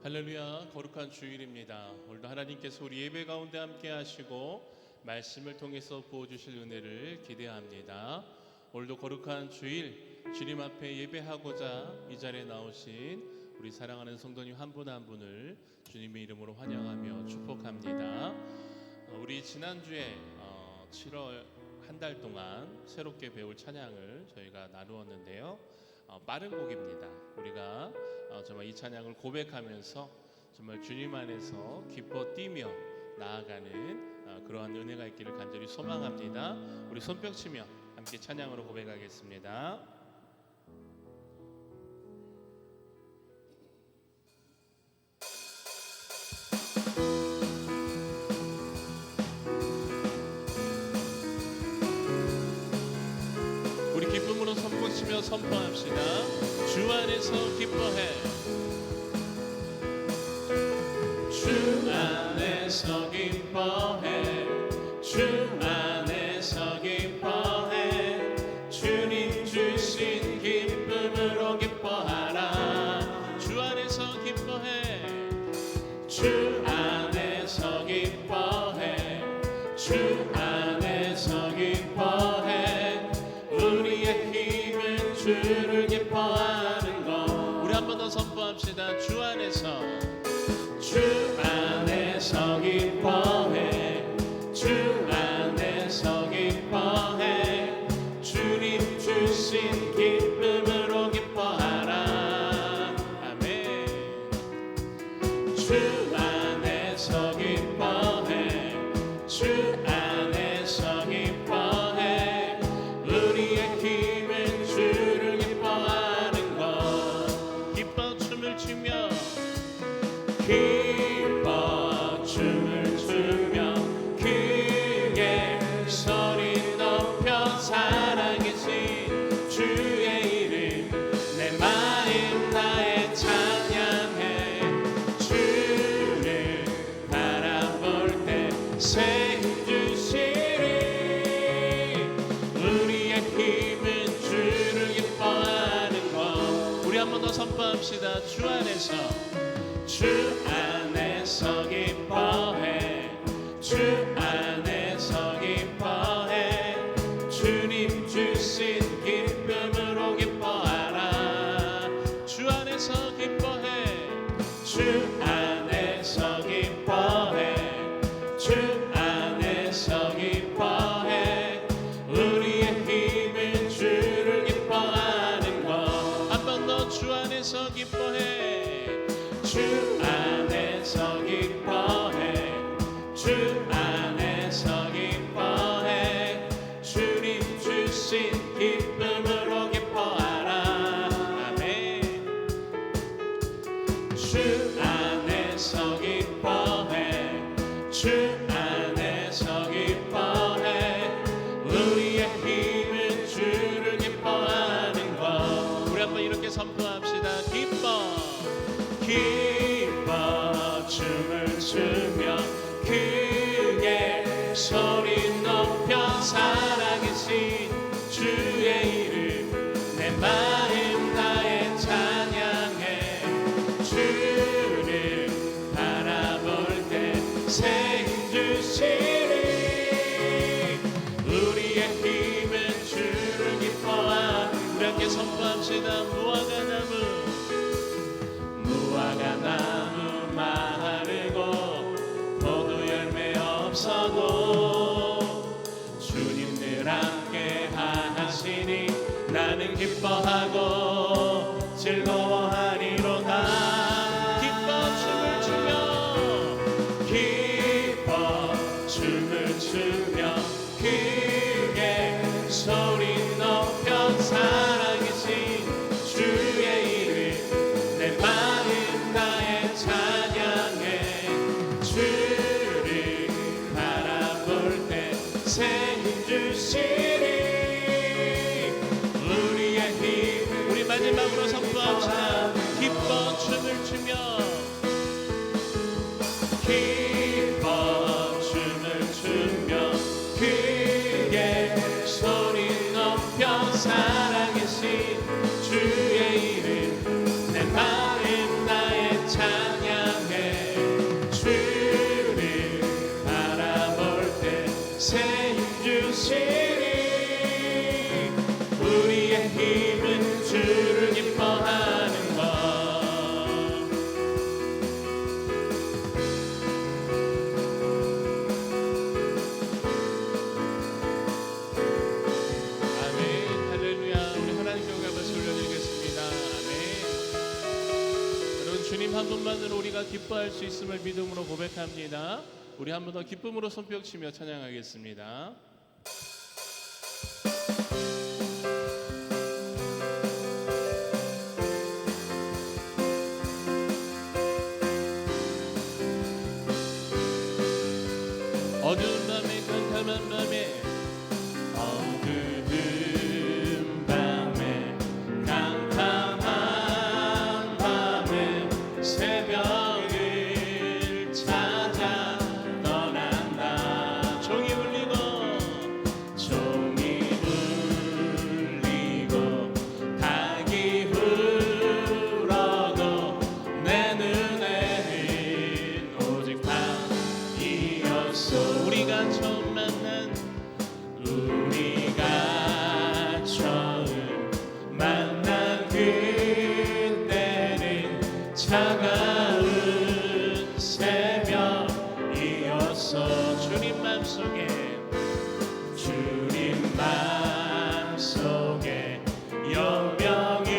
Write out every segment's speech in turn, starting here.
할렐루야, 거룩한 주일입니다. 오늘도 하나님께서 우리 예배 가운데 함께 하시고 말씀을 통해서 부어주실 은혜를 기대합니다. 오늘도 거룩한 주일, 주님 앞에 예배하고자 이 자리에 나오신 우리 사랑하는 성도님 한 분 한 분을 주님의 이름으로 환영하며 축복합니다. 우리 지난주에 7월 한 달 동안 새롭게 배울 찬양을 저희가 나누었는데요. 빠른 곡입니다. 우리가 정말 이 찬양을 고백하면서 정말 주님 안에서 기뻐 뛰며 나아가는 그러한 은혜가 있기를 간절히 소망합니다. 우리 손뼉 치며 함께 찬양으로 고백하겠습니다. 우리 기쁨으로 손꼽치며 선포합시다. 주 안에서 기뻐해. 주 안에서 기뻐해. 주 안에서 기뻐해. 주님 주신 기쁨으로 기뻐하라. 주 안에서 기뻐해. 주 안에서 기뻐해. 주 안에서 기뻐해. 우리의 힘은 주를 기뻐하는 것. 우리 한 번 더 선포합시다. 주 안에서. 주 안에서 기뻐해. 주 안에서 기뻐해. 주님 주신 기쁨으로 기뻐하라. 아멘. 주 안에서 기뻐해. 주 안에서 기뻐해. 우리의 힘은 주를 기뻐하는 것. 기뻐 춤을 추며 기뻐 춤을 추며 크게 소리 높여 사랑이신 주의 이름 내 마음 나의 찬양해. 주를 바라볼 때 새 힘 주시리. 우리의 힘은 주를 기뻐하는 것. 우리 한 번 더 선포합시다. 주 안에서. 주 안에서 기뻐해. 주 안에서 기뻐해. 주님 주신 기쁨으로 기뻐하라. 주 안에서 기뻐해. 주 안에서 기뻐해. 주 안에서 기뻐해. 우리의 힘은 주를 기뻐하는 것. 한 번 더. 주 안에서 기뻐해. 주 안에서 기뻐해. 주 안에서 기뻐해. 주님 주신 기쁨으로 기뻐하라. 아멘. 주 안에서 기뻐해. 주 안에서 기뻐해. 우리의 힘은 주를 기뻐하는 것. 우리 한번 이렇게 선포합시다. 기뻐 춤을 추며 크게 소리 높여 사랑이신 주의 이름 내 마음 나의 찬양해. 주를 바라볼 때 새 힘 주시리. 우리의 힘은 주를 기뻐하는. 우리 함께 선포합시다. 무화과 나무 마르고 포도 열매 없어도 주님 늘 함께 하시니 나는 기뻐하고 즐거워하리로다. 기뻐 춤을 추며 기뻐 춤을 추며 크게 소리 높여 사랑이신 주의 이름 내 마음 나의 찬양해. 주를 바라볼 때 새 힘 주시리. 우리의 힘. 우리 마지막으로 선포합시다. 기뻐 춤을 추며 기뻐 춤을 추며 크게 소리 높여 사랑이신 주의 이름 내 마음 나의 찬양. 기뻐할 수 있음을 믿음으로 고백합니다. 우리 한 번 더 기쁨으로 손뼉치며 찬양하겠습니다. 어두운 밤에 깜깜한 밤에 어두운 밤에 깜깜한 밤에 새벽을 찾아 떠난다. 종이 울리고 닭이 울어도 내 눈에는 오직 밤이었어. 우리가 처음 만난 그때는 차가운 새벽이었어. 주님 맘속에 영병이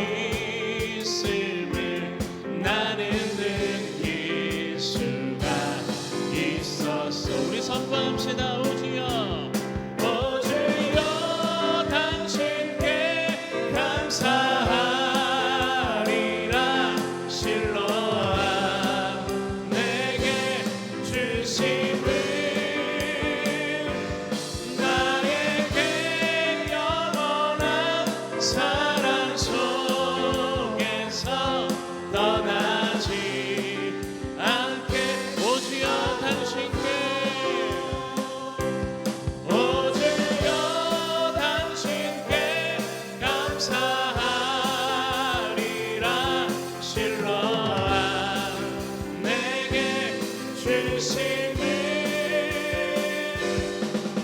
있음을 나는 느낄 수가 있었어. 우리 선포합시다. 오주여 당신께 감사하리라. 실로암 내게 주심을 나에게 영원한 사랑 속에서 떠나지 않게. 오주여 당신께 감사하리라. 실로암 내게 주심을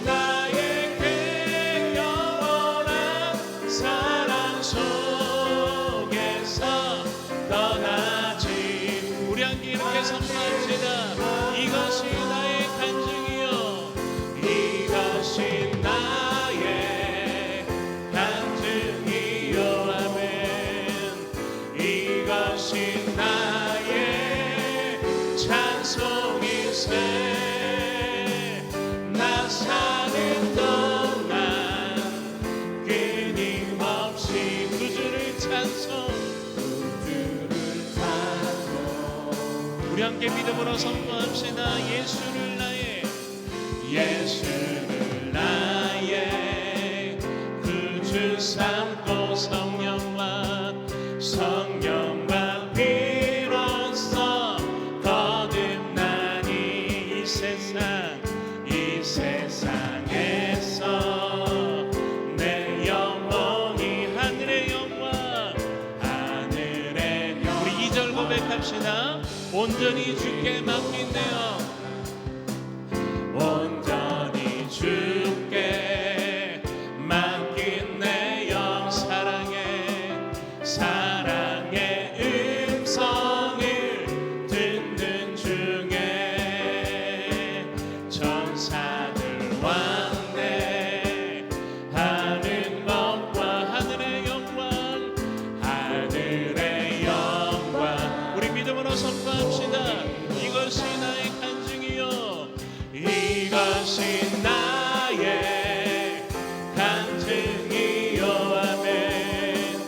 나에게 영원한 사랑 속에서 떠나지. 우리 함께 이렇게 선포합시다. 이것이 나의 간증이요 이것이 나의 간증이요. 아멘. 이것이 나의 찬송이세. 나 사는 동안 끊임없이 구주를 찬송. 우리 함께 믿음으로 선포합시다. 예수를 나의 구주 삼고 성령과 비로소 거듭나니 이 세상에서 내 영혼이 하늘의 영광. 우리 2절 고백합시다. 온전히 주께 맡긴대요. 온전히 주께 맡긴 내 영. 사랑의 음성을 듣는 중에 천사들 왕래하는 것과 하늘의 영광. 우리 믿음으로 선포합시다. 이것이 나의 간증이요 이것이 나의 간증이요. 아멘.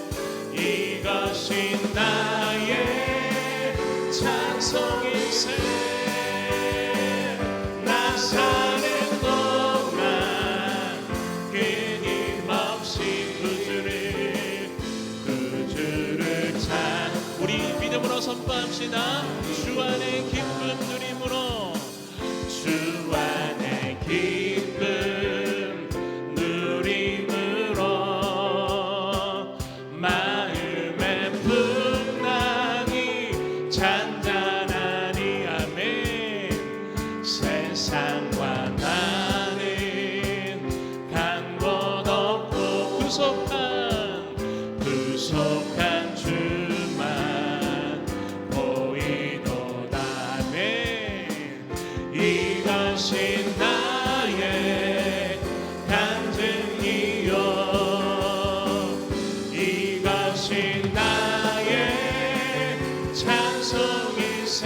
이것이 나의 찬송이세. 나 사는 동안 끊임없이 구주를 찬. 우리 믿음으로 선포합시다. 주 안에 기쁨 누림으로 주 안에 기쁨 누림으로 마음의 풍랑이 잔잔하니. 아멘. 세상과 나는 간 곳 없고 구속한 주만 보이도다. 아멘. 이것이 나의 간증이요 이것이 나의 찬송이세.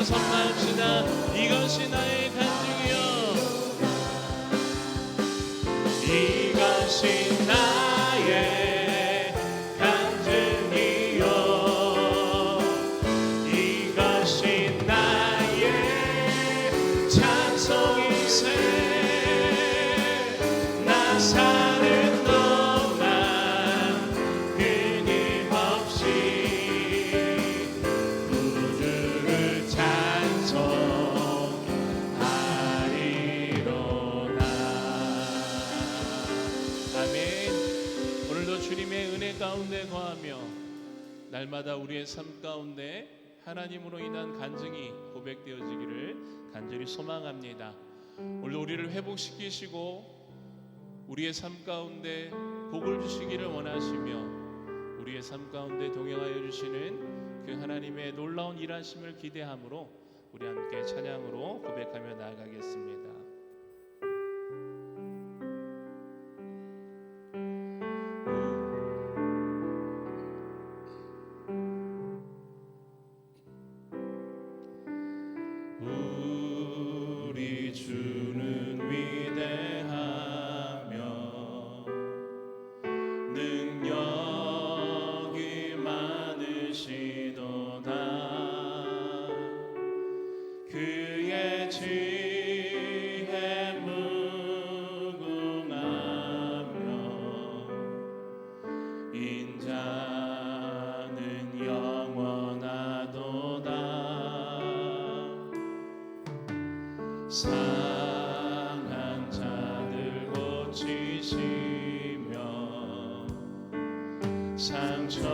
선포합시다. 이것이 나의 간증이요, 이것이 나의 간증이요, 이것이 나의 찬송이세. 나 사는 동안 끊임없이 구주를 찬송하리로다. 아멘. 오늘도 주님의 은혜 가운데 거하며 날마다 우리의 삶 가운데 하나님으로 인한 간증이 고백되어지기를 간절히 소망합니다. 오늘도 우리를 회복시키시고 우리의 삶 가운데 복을 주시기를 원하시며 우리의 삶 가운데 동행하여 주시는 그 하나님의 놀라운 일하심을 기대함으로 우리 함께 찬양으로 고백하며 나아가겠습니다. 우리 주는 위대하며 능력이 많으시도다. 그의 지혜 무궁하며 인자는 영원하도다. 상한 자들 고치시며 상처를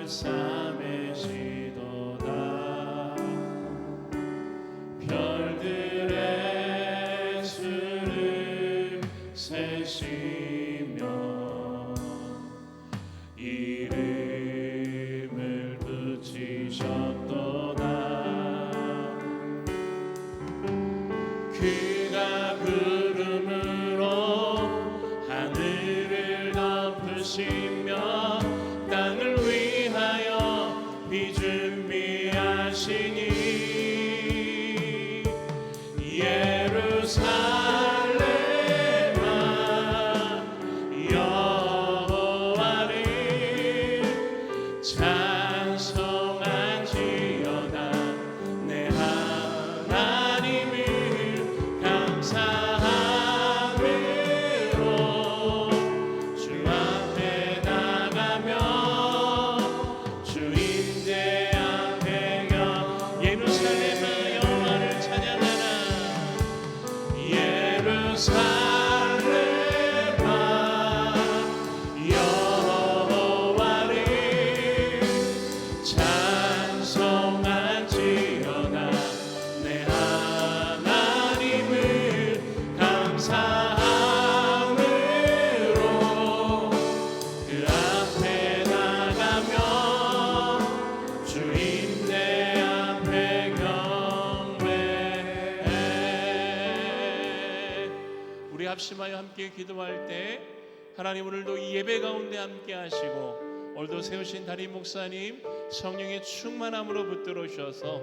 싸매시도다. 별들의 수를 세시며 이름을 붙이셨도다. 그가 구름으로 하늘을 덮으시며 땅을 위하여 비 준비하시니 예루살렘아 여호와를 찬송할지어다. 내 하나님을 감사함으로 주 앞에 나가며 주 임재 앞에 예루살렘아 여호와를 찬양하라. 예루살렘아 여호와를 찬송할지어다. 내 하나님을 감사함으로 그 앞에 나가며 주 임재 앞에 경배해. 우리 합심하여 함께 기도할 때 하나님 오늘도 이 예배 가운데 함께 하시고 오늘도 세우신 담임 목사님 성령의 충만함으로 붙들어 주셔서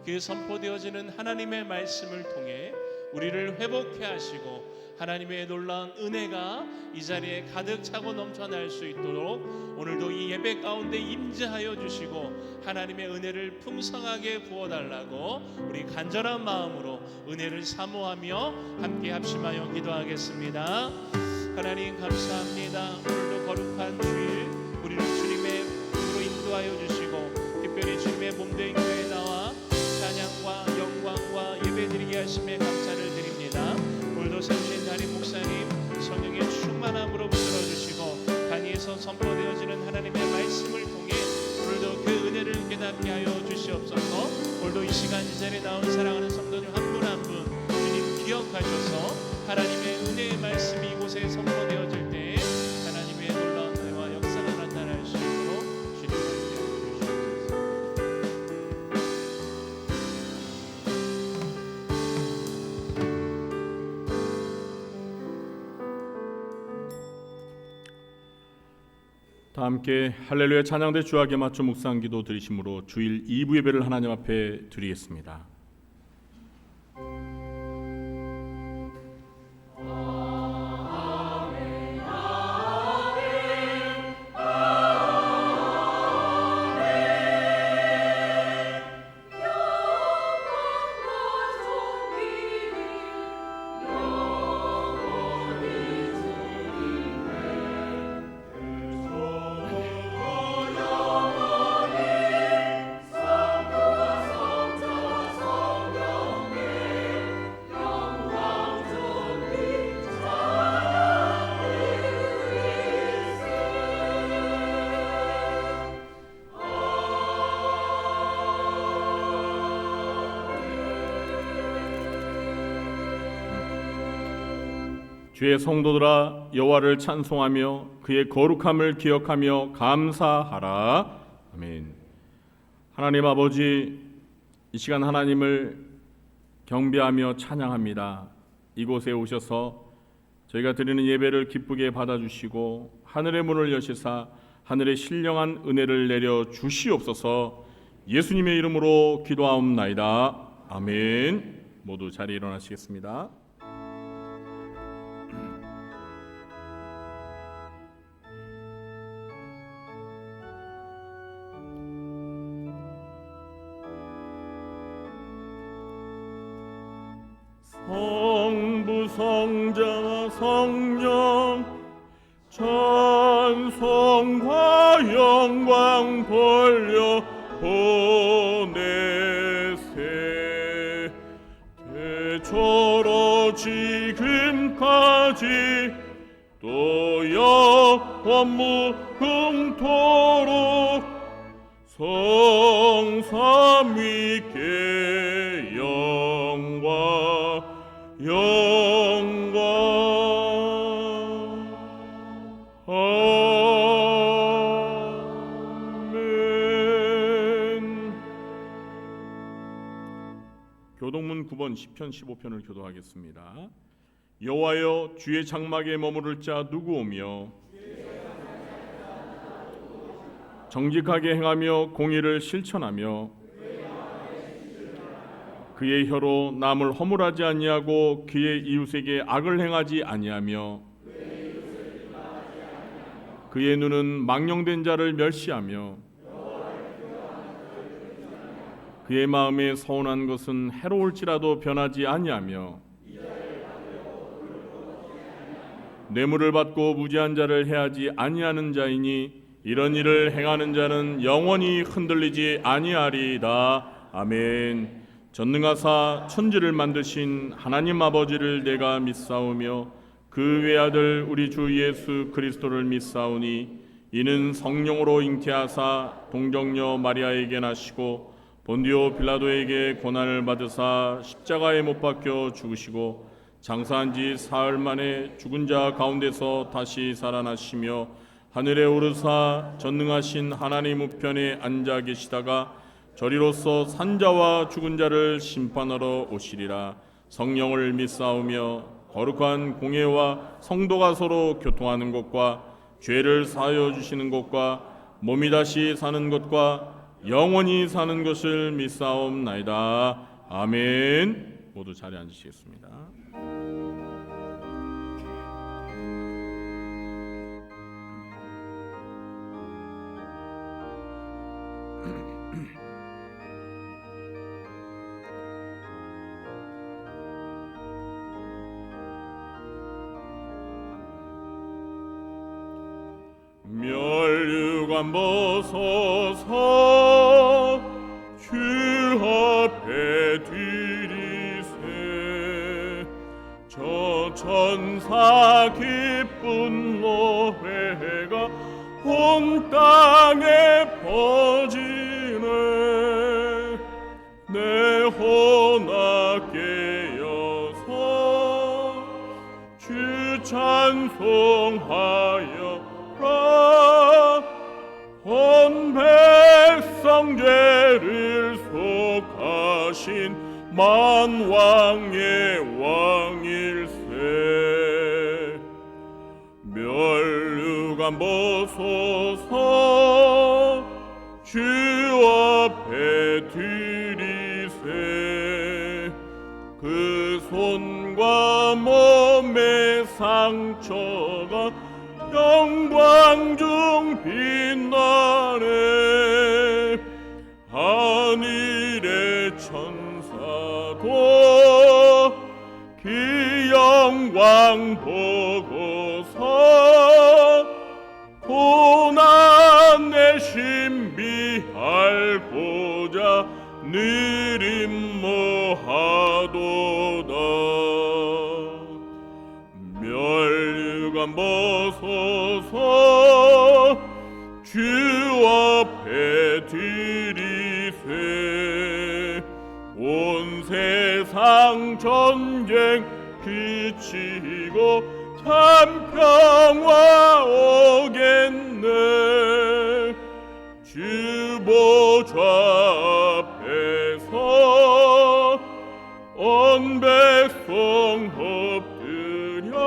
그 선포되어지는 하나님의 말씀을 통해 우리를 회복해 하시고 하나님의 놀라운 은혜가 이 자리에 가득 차고 넘쳐날 수 있도록 오늘도 이 예배 가운데 임재하여 주시고 하나님의 은혜를 풍성하게 부어달라고 우리 간절한 마음으로 은혜를 사모하며 함께 합심하여 기도하겠습니다. 하나님 감사합니다. 오늘도 거룩한 주일 우리를 주님의 으로 인도하여 주시고 특별히 주님의 몸된 교회에 나와 찬양과 영광과 예배드리게 하심에 감사를 드립니다. 오늘도 세우신 담임 목사님 성령의 충만함으로 붙들어주시고 강의에서 선포되어지는 하나님의 말씀을 통해 오늘도 그 은혜를 깨닫게 하여 주시옵소서. 오늘도 이 시간 이 자리에 나온 사랑하는 성도님 한 분 한 분 주님 기억하셔서 하나님의 은혜의 말씀이 이곳에 선포되어질 때 하나님의 놀라운 은혜와 역사가 나타날 수 있도록 주님 함께 다 함께 할렐루야 찬양대 주하게 맞춰 묵상기도 드리심으로 주일 2부 예배를 하나님 앞에 드리겠습니다. 주의 성도들아 여호와를 찬송하며 그의 거룩함을 기억하며 감사하라. 아멘. 하나님 아버지, 이 시간 하나님을 경배하며 찬양합니다. 이곳에 오셔서 저희가 드리는 예배를 기쁘게 받아주시고 하늘의 문을 여시사 하늘의 신령한 은혜를 내려 주시옵소서. 예수님의 이름으로 기도하옵나이다. 아멘. 모두 자리에 일어나시겠습니다. 성부 성자와 성령 찬송과 영광 돌려 보내세. 대초로 지금까지 또 영원 무궁토록 성삼위께 영광 아멘. 교동문 9번 시편 15편을 교도하겠습니다. 여호와여, 주의 장막에 머무를 자 누구오며 정직하게 행하며 공의를 실천하며 그의 혀로 남을 허물하지 아니하고 그의 이웃에게 악을 행하지 아니하며 그의 눈은 망령된 자를 멸시하며 그의 마음에 서운한 것은 해로울지라도 변하지 아니하며 뇌물을 받고 무지한 자를 해하지 아니하는 자이니 이런 일을 행하는 자는 영원히 흔들리지 아니하리이다. 아멘. 전능하사 천지를 만드신 하나님 아버지를 내가 믿사오며 그 외아들 우리 주 예수 그리스도를 믿사오니 이는 성령으로 잉태하사 동정녀 마리아에게 나시고 본디오 빌라도에게 고난을 받으사 십자가에 못 박혀 죽으시고 장사한 지 사흘 만에 죽은 자 가운데서 다시 살아나시며 하늘에 오르사 전능하신 하나님 우편에 앉아 계시다가 저리로서 산자와 죽은 자를 심판하러 오시리라. 성령을 믿사오며 거룩한 공예와 성도가 서로 교통하는 것과 죄를 사하여 주시는 것과 몸이 다시 사는 것과 영원히 사는 것을 믿사옵나이다. 아멘. 모두 자리에 앉으시겠습니다. 멸류관 벗어서 주 앞에 드리세. 저 천사 기쁜 노래가 온 땅에 퍼지네. 내 혼아 깨어서 주 찬송하여 온 백성 죄를 속하신 만왕의 왕일세. 멸류 면류관 벗소서 주 앞에 드리세 그 손과 몸의 상처가 영광 중 빛나네 하늘의 천사도 그 영광 보고서 고난 내 신비할고자 늘 임무하도다 면류관 벗소서 주 앞에 드리세 온 세상 전쟁 그치고 참 평화 오겠네 주 보좌 앞에서 온 백성 엎드려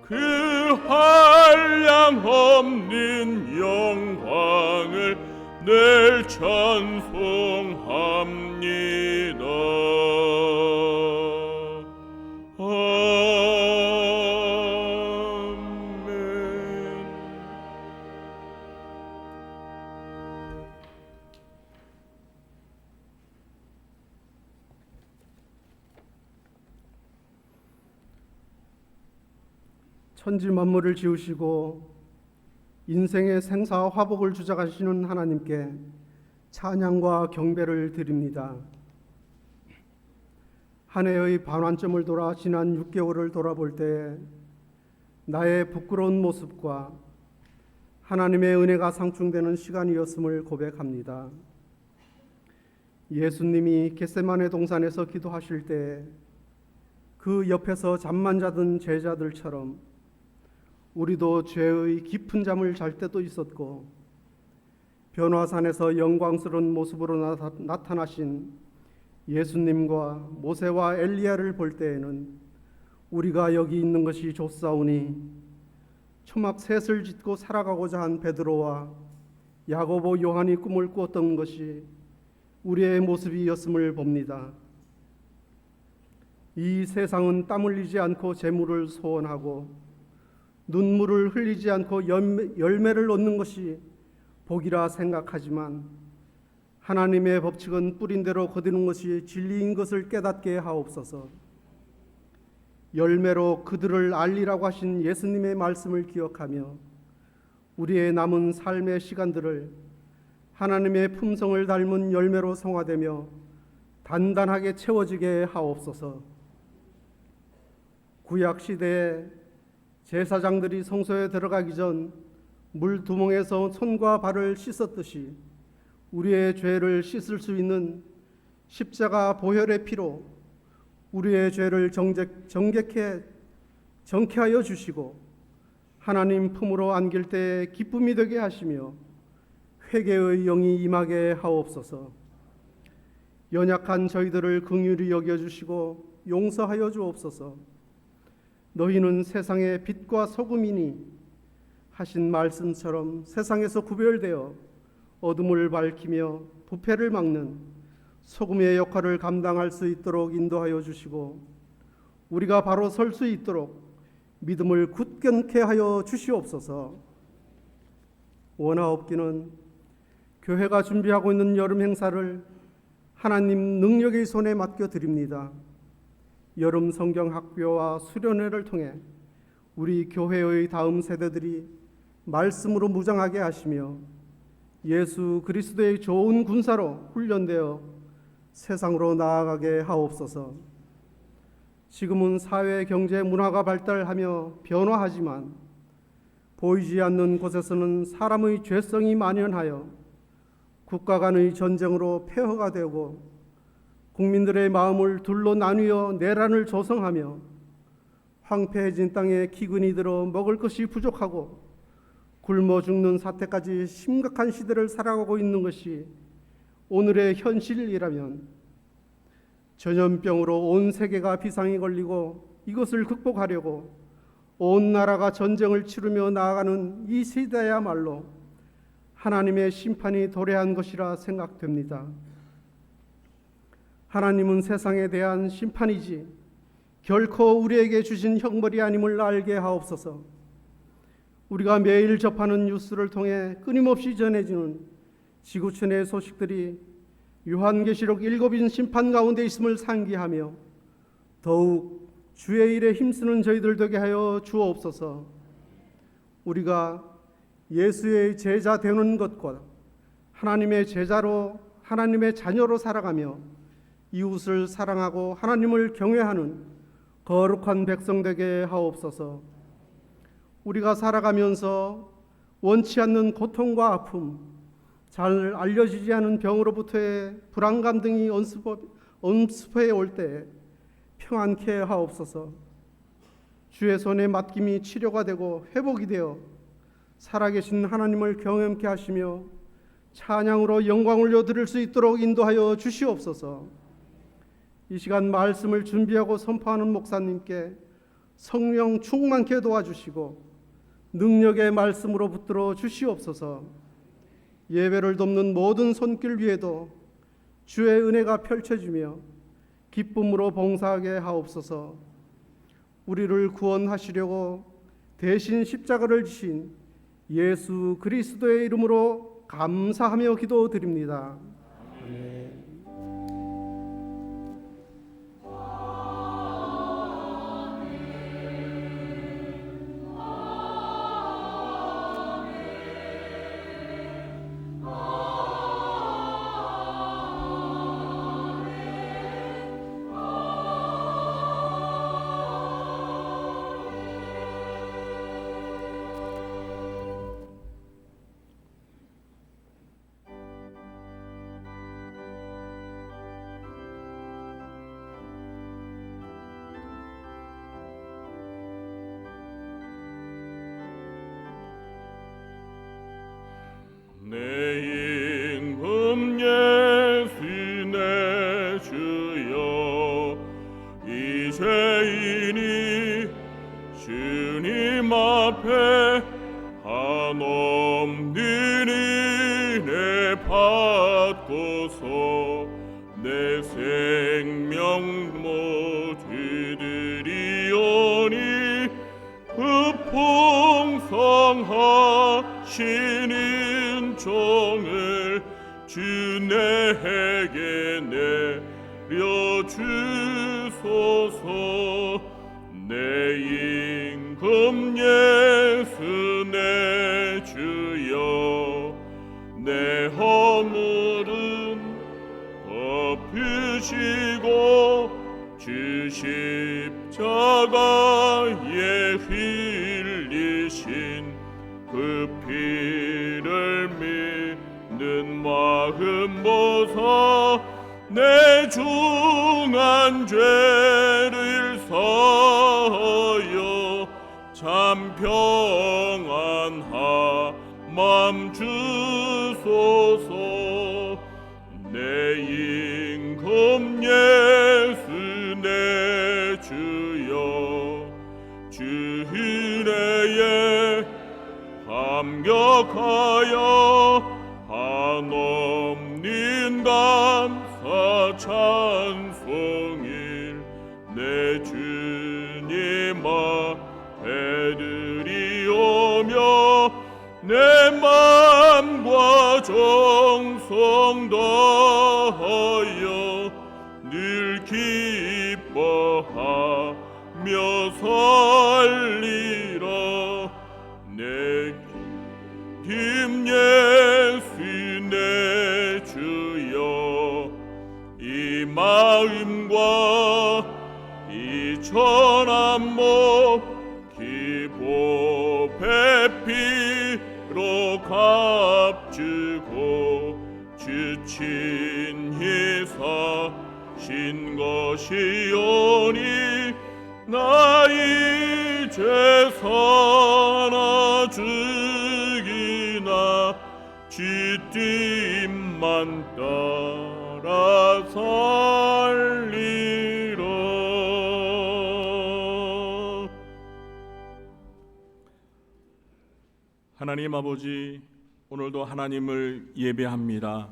그 한량 없는 영광을 늘 찬송합니다. 아멘. 천지 만물을 지으시고 인생의 생사와 화복을 주장하시는 하나님께 찬양과 경배를 드립니다. 한 해의 반환점을 돌아 지난 6개월을 돌아볼 때 나의 부끄러운 모습과 하나님의 은혜가 상충되는 시간이었음을 고백합니다. 예수님이 겟세마네 동산에서 기도하실 때 그 옆에서 잠만 자던 제자들처럼 우리도 죄의 깊은 잠을 잘 때도 있었고 변화산에서 영광스러운 모습으로 나타나신 예수님과 모세와 엘리야를 볼 때에는 우리가 여기 있는 것이 좋사오니 초막 셋을 짓고 살아가고자 한 베드로와 야고보 요한이 꿈을 꾸었던 것이 우리의 모습이었음을 봅니다. 이 세상은 땀 흘리지 않고 재물을 소원하고 눈물을 흘리지 않고 열매를 얻는 것이 복이라 생각하지만 하나님의 법칙은 뿌린 대로 거두는 것이 진리인 것을 깨닫게 하옵소서. 열매로 그들을 알리라고 하신 예수님의 말씀을 기억하며 우리의 남은 삶의 시간들을 하나님의 품성을 닮은 열매로 성화되며 단단하게 채워지게 하옵소서. 구약 시대에 제사장들이 성소에 들어가기 전 물두멍에서 손과 발을 씻었듯이 우리의 죄를 씻을 수 있는 십자가 보혈의 피로 우리의 죄를 정케하여 주시고 하나님 품으로 안길 때 기쁨이 되게 하시며 회개의 영이 임하게 하옵소서. 연약한 저희들을 긍휼히 여겨주시고 용서하여 주옵소서. 너희는 세상의 빛과 소금이니 하신 말씀처럼 세상에서 구별되어 어둠을 밝히며 부패를 막는 소금의 역할을 감당할 수 있도록 인도하여 주시고 우리가 바로 설 수 있도록 믿음을 굳건케 하여 주시옵소서. 원하옵기는 교회가 준비하고 있는 여름 행사를 하나님 능력의 손에 맡겨드립니다. 여름 성경학교와 수련회를 통해 우리 교회의 다음 세대들이 말씀으로 무장하게 하시며 예수 그리스도의 좋은 군사로 훈련되어 세상으로 나아가게 하옵소서. 지금은 사회, 경제, 문화가 발달하며 변화하지만 보이지 않는 곳에서는 사람의 죄성이 만연하여 국가 간의 전쟁으로 폐허가 되고 국민들의 마음을 둘로 나뉘어 내란을 조성하며 황폐해진 땅에 기근이 들어 먹을 것이 부족하고 굶어 죽는 사태까지 심각한 시대를 살아가고 있는 것이 오늘의 현실이라면 전염병으로 온 세계가 비상이 걸리고 이것을 극복하려고 온 나라가 전쟁을 치르며 나아가는 이 시대야말로 하나님의 심판이 도래한 것이라 생각됩니다. 하나님은 세상에 대한 심판이지 결코 우리에게 주신 형벌이 아님을 알게 하옵소서. 우리가 매일 접하는 뉴스를 통해 끊임없이 전해지는 지구촌의 소식들이 요한계시록 7인 심판 가운데 있음을 상기하며 더욱 주의 일에 힘쓰는 저희들 되게 하여 주옵소서. 우리가 예수의 제자 되는 것과 하나님의 제자로 하나님의 자녀로 살아가며 이웃을 사랑하고 하나님을 경외하는 거룩한 백성 되게 하옵소서. 우리가 살아가면서 원치 않는 고통과 아픔, 잘 알려지지 않은 병으로부터의 불안감 등이 엄습해 올 때에 평안케 하옵소서. 주의 손에 맡김이 치료가 되고 회복이 되어 살아계신 하나님을 경험케 하시며 찬양으로 영광 올려드릴 수 있도록 인도하여 주시옵소서. 이 시간 말씀을 준비하고 선포하는 목사님께 성령 충만케 도와주시고 능력의 말씀으로 붙들어 주시옵소서. 예배를 돕는 모든 손길 위에도 주의 은혜가 펼쳐지며 기쁨으로 봉사하게 하옵소서. 우리를 구원하시려고 대신 십자가를 지신 예수 그리스도의 이름으로 감사하며 기도드립니다. 아멘. 내 임금 예수 내 주여 이제이니 주님 앞에 한없는 은혜 받고서 내 생명 모두 드리오니 그 풍성하시는 종을 주 내게 내려주소서. 내 임금 예수 내 주여 내 허물은 덮으시고 주 십자가에 흘리신 그 피를 믿는 마음 보사 내 중한 죄를 사하여 참 평안하 맘 주소서. 내 임금 예수 내 주여 주 은혜에 감격하여 한없는 감사 찬송일 내 주님 앞에 드리오며 내 맘과 정성 다하여 늘 기뻐하며 살리라. 내 김 예수 내 주여 이 마음과 이 천한 몸 기보 배피로 값주고 주 친히 사신 것이오니 나 이제 사나 죽이나 주 뜻만 따라 살리라. 하나님 아버지, 오늘도 하나님을 예배합니다.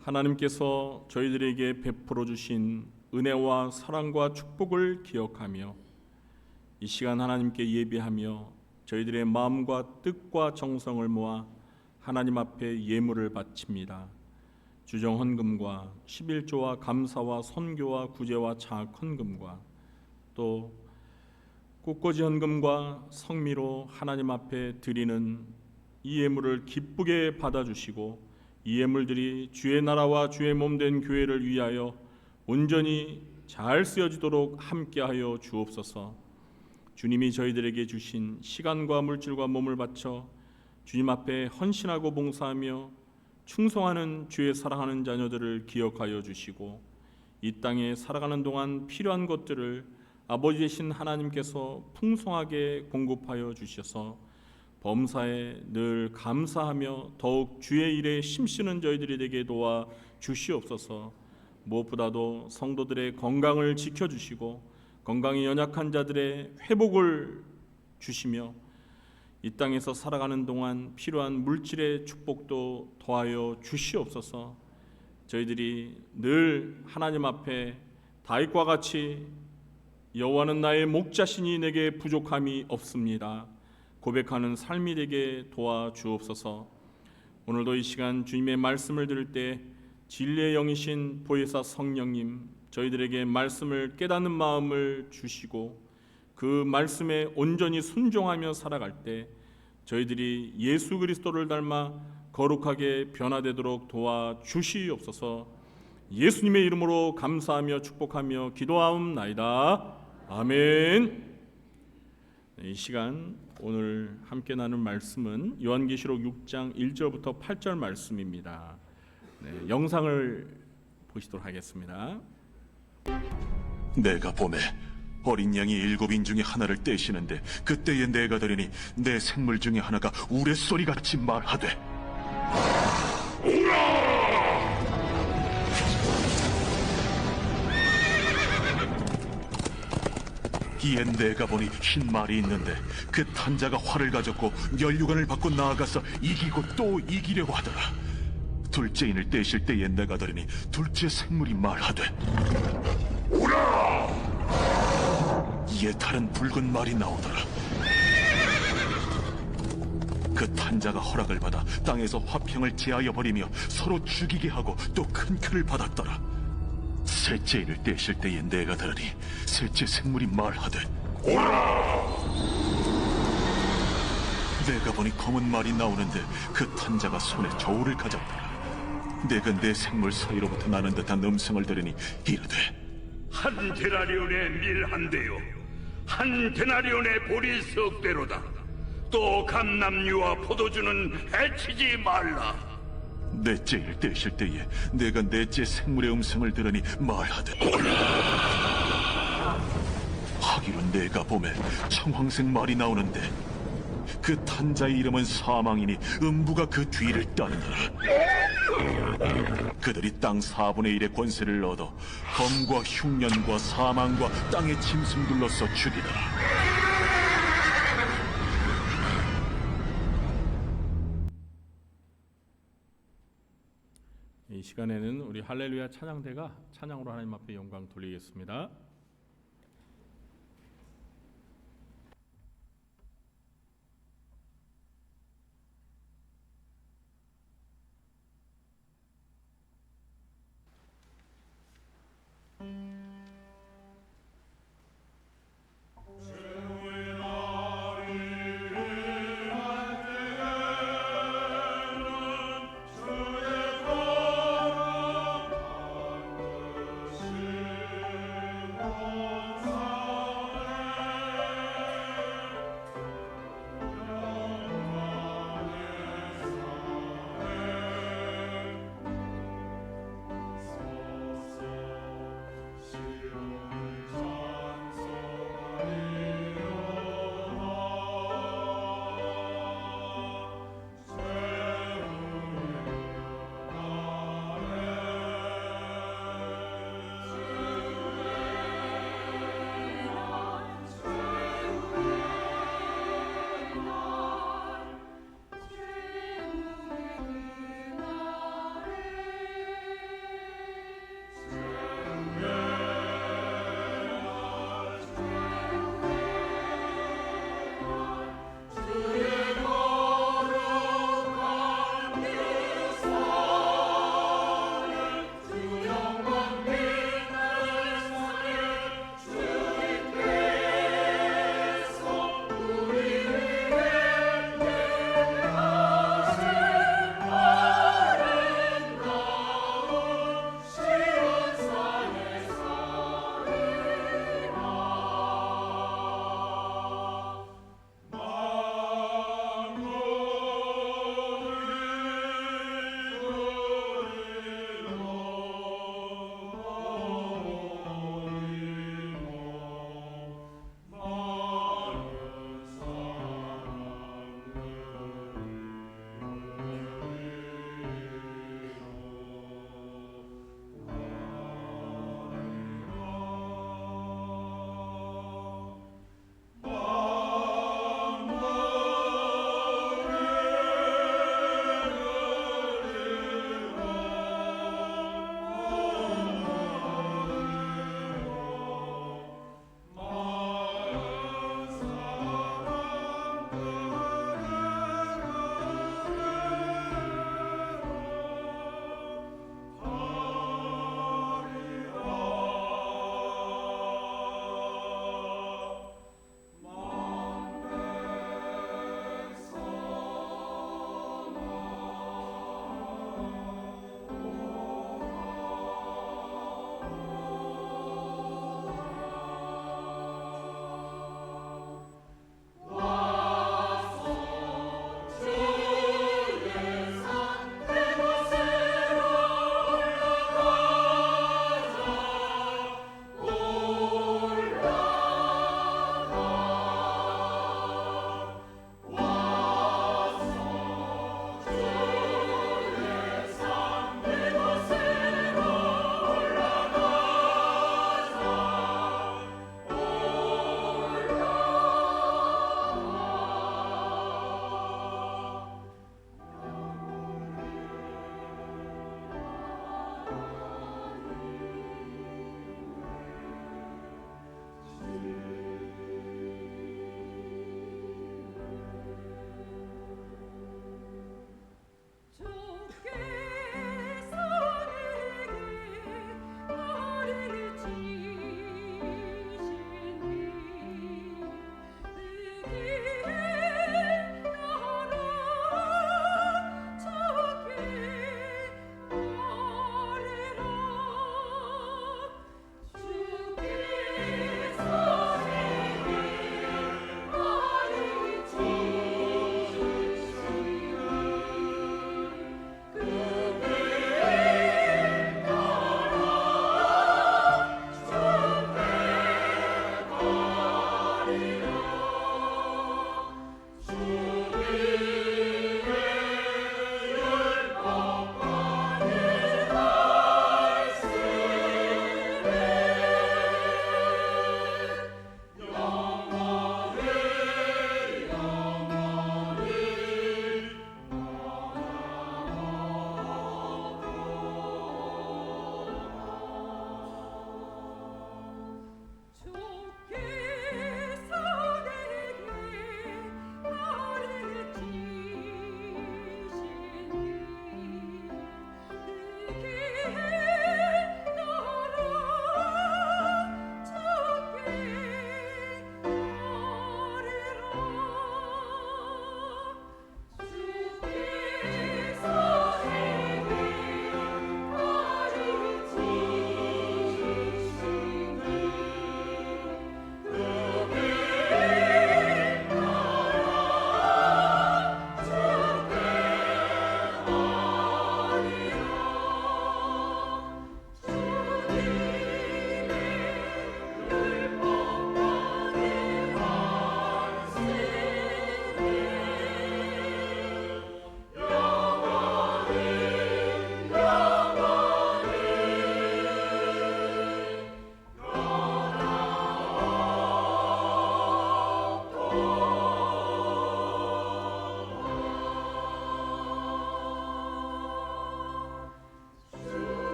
하나님께서 저희들에게 베풀어 주신 은혜와 사랑과 축복을 기억하며 이 시간 하나님께 예배하며 저희들의 마음과 뜻과 정성을 모아 하나님 앞에 예물을 바칩니다. 주정 헌금과 11조와 감사와 선교와 구제와 자학 헌금과 또 꽃꽂이 헌금과 성미로 하나님 앞에 드리는 이 예물을 기쁘게 받아주시고 이 예물들이 주의 나라와 주의 몸된 교회를 위하여 온전히 잘 쓰여지도록 함께하여 주옵소서. 주님이 저희들에게 주신 시간과 물질과 몸을 바쳐 주님 앞에 헌신하고 봉사하며 충성하는 주의 사랑하는 자녀들을 기억하여 주시고 이 땅에 살아가는 동안 필요한 것들을 아버지 되신 하나님께서 풍성하게 공급하여 주셔서 범사에 늘 감사하며 더욱 주의 일에 힘쓰는 저희들이 되게 도와 주시옵소서. 무엇보다도 성도들의 건강을 지켜주시고 건강이 연약한 자들의 회복을 주시며 이 땅에서 살아가는 동안 필요한 물질의 축복도 더하여 주시옵소서. 저희들이 늘 하나님 앞에 다윗과 같이 여호와는 나의 목자시니 내게 부족함이 없습니다 고백하는 삶이 되게 도와주옵소서. 오늘도 이 시간 주님의 말씀을 들을 때 진리의 영이신 보혜사 성령님, 저희들에게 말씀을 깨닫는 마음을 주시고 그 말씀에 온전히 순종하며 살아갈 때 저희들이 예수 그리스도를 닮아 거룩하게 변화되도록 도와주시옵소서. 예수님의 이름으로 감사하며 축복하며 기도하옵나이다. 아멘. 이 시간 오늘 함께 나눌 말씀은 요한계시록 6장 1절부터 8절 말씀입니다. 영상을 보시도록 하겠습니다. 내가 봄에 어린 양이 7인 중에 하나를 떼시는데 그때에 내가 들으니 내 생물 중에 하나가 우레소리같이 말하되 이에 내가 보니 흰 말이 있는데 그 탄자가 활을 가졌고 면류관을 받고 나아가서 이기고 또 이기려고 하더라. 둘째 인을 떼실 때에 내가 들으니 둘째 생물이 말하되 오라! 이에 다른 붉은 말이 나오더라. 그 탄자가 허락을 받아 땅에서 화평을 제하여 버리며 서로 죽이게 하고 또 큰 표를 받았더라. 셋째 인을 떼실 때에 내가 들으니 셋째 생물이 말하되 오라! 내가 보니 검은 말이 나오는데 그 탄자가 손에 저울을 가졌더라. 내가 내 생물 사이로부터 나는 듯한 음성을 들으니 이르되 한 데나리온의 밀 한 대요 한 데나리온의 보리 석 대로다. 또 감람류와 포도주는 해치지 말라. 넷째 인을 떼실 때에 내가 넷째 생물의 음성을 들으니 말하되 하기로 내가 봄에 청황색 말이 나오는데 그 탄자의 이름은 사망이니 음부가 그 뒤를 따르더라. 그들이 땅 4분의 1의 권세를 얻어 검과 흉년과 사망과 땅의 짐승들로서 죽이더라. 이 시간에는 우리 할렐루야 찬양대가 찬양으로 하나님 앞에 영광 돌리겠습니다.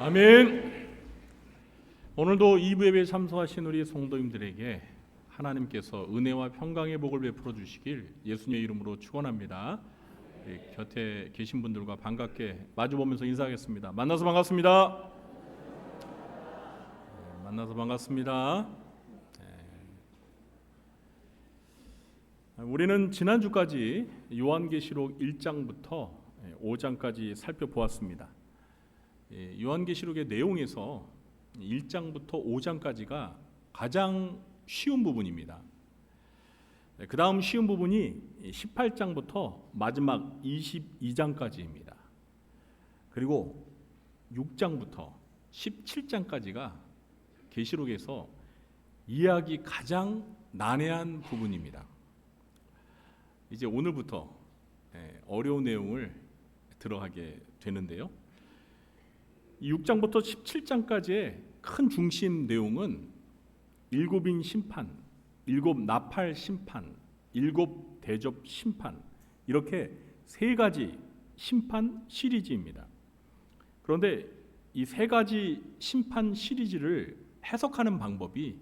아멘. 오늘도 2부 예배에 참석하신 우리 성도님들에게 하나님께서 은혜와 평강의 복을 베풀어 주시길 예수님의 이름으로 축원합니다. 곁에 계신 분들과 반갑게 마주보면서 인사하겠습니다. 만나서 반갑습니다. 만나서 반갑습니다. 우리는 지난주까지 요한계시록 1장부터 5장까지 살펴보았습니다. 요한계시록의 내용에서 1장부터 5장까지가 가장 쉬운 부분입니다. 그 다음 쉬운 부분이 18장부터 마지막 22장까지입니다. 그리고 6장부터 17장까지가 계시록에서 이해하기 가장 난해한 부분입니다. 이제 오늘부터 어려운 내용을 들어가게 되는데요. 6장부터 17장까지의 큰 중심 내용은 일곱인 심판, 일곱 나팔 심판, 일곱 대접 심판, 이렇게 세 가지 심판 시리즈입니다. 그런데 이 세 가지 심판 시리즈를 해석하는 방법이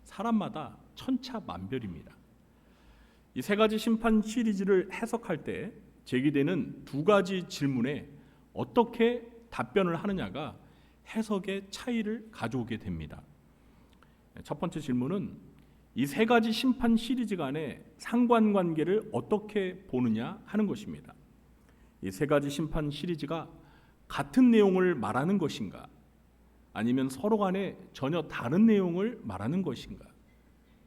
사람마다 천차만별입니다. 이 세 가지 심판 시리즈를 해석할 때 제기되는 두 가지 질문에 어떻게 답변을 하느냐가 해석의 차이를 가져오게 됩니다. 첫 번째 질문은 이 세 가지 심판 시리즈 간의 상관관계를 어떻게 보느냐 하는 것입니다. 이 세 가지 심판 시리즈가 같은 내용을 말하는 것인가, 아니면 서로 간에 전혀 다른 내용을 말하는 것인가,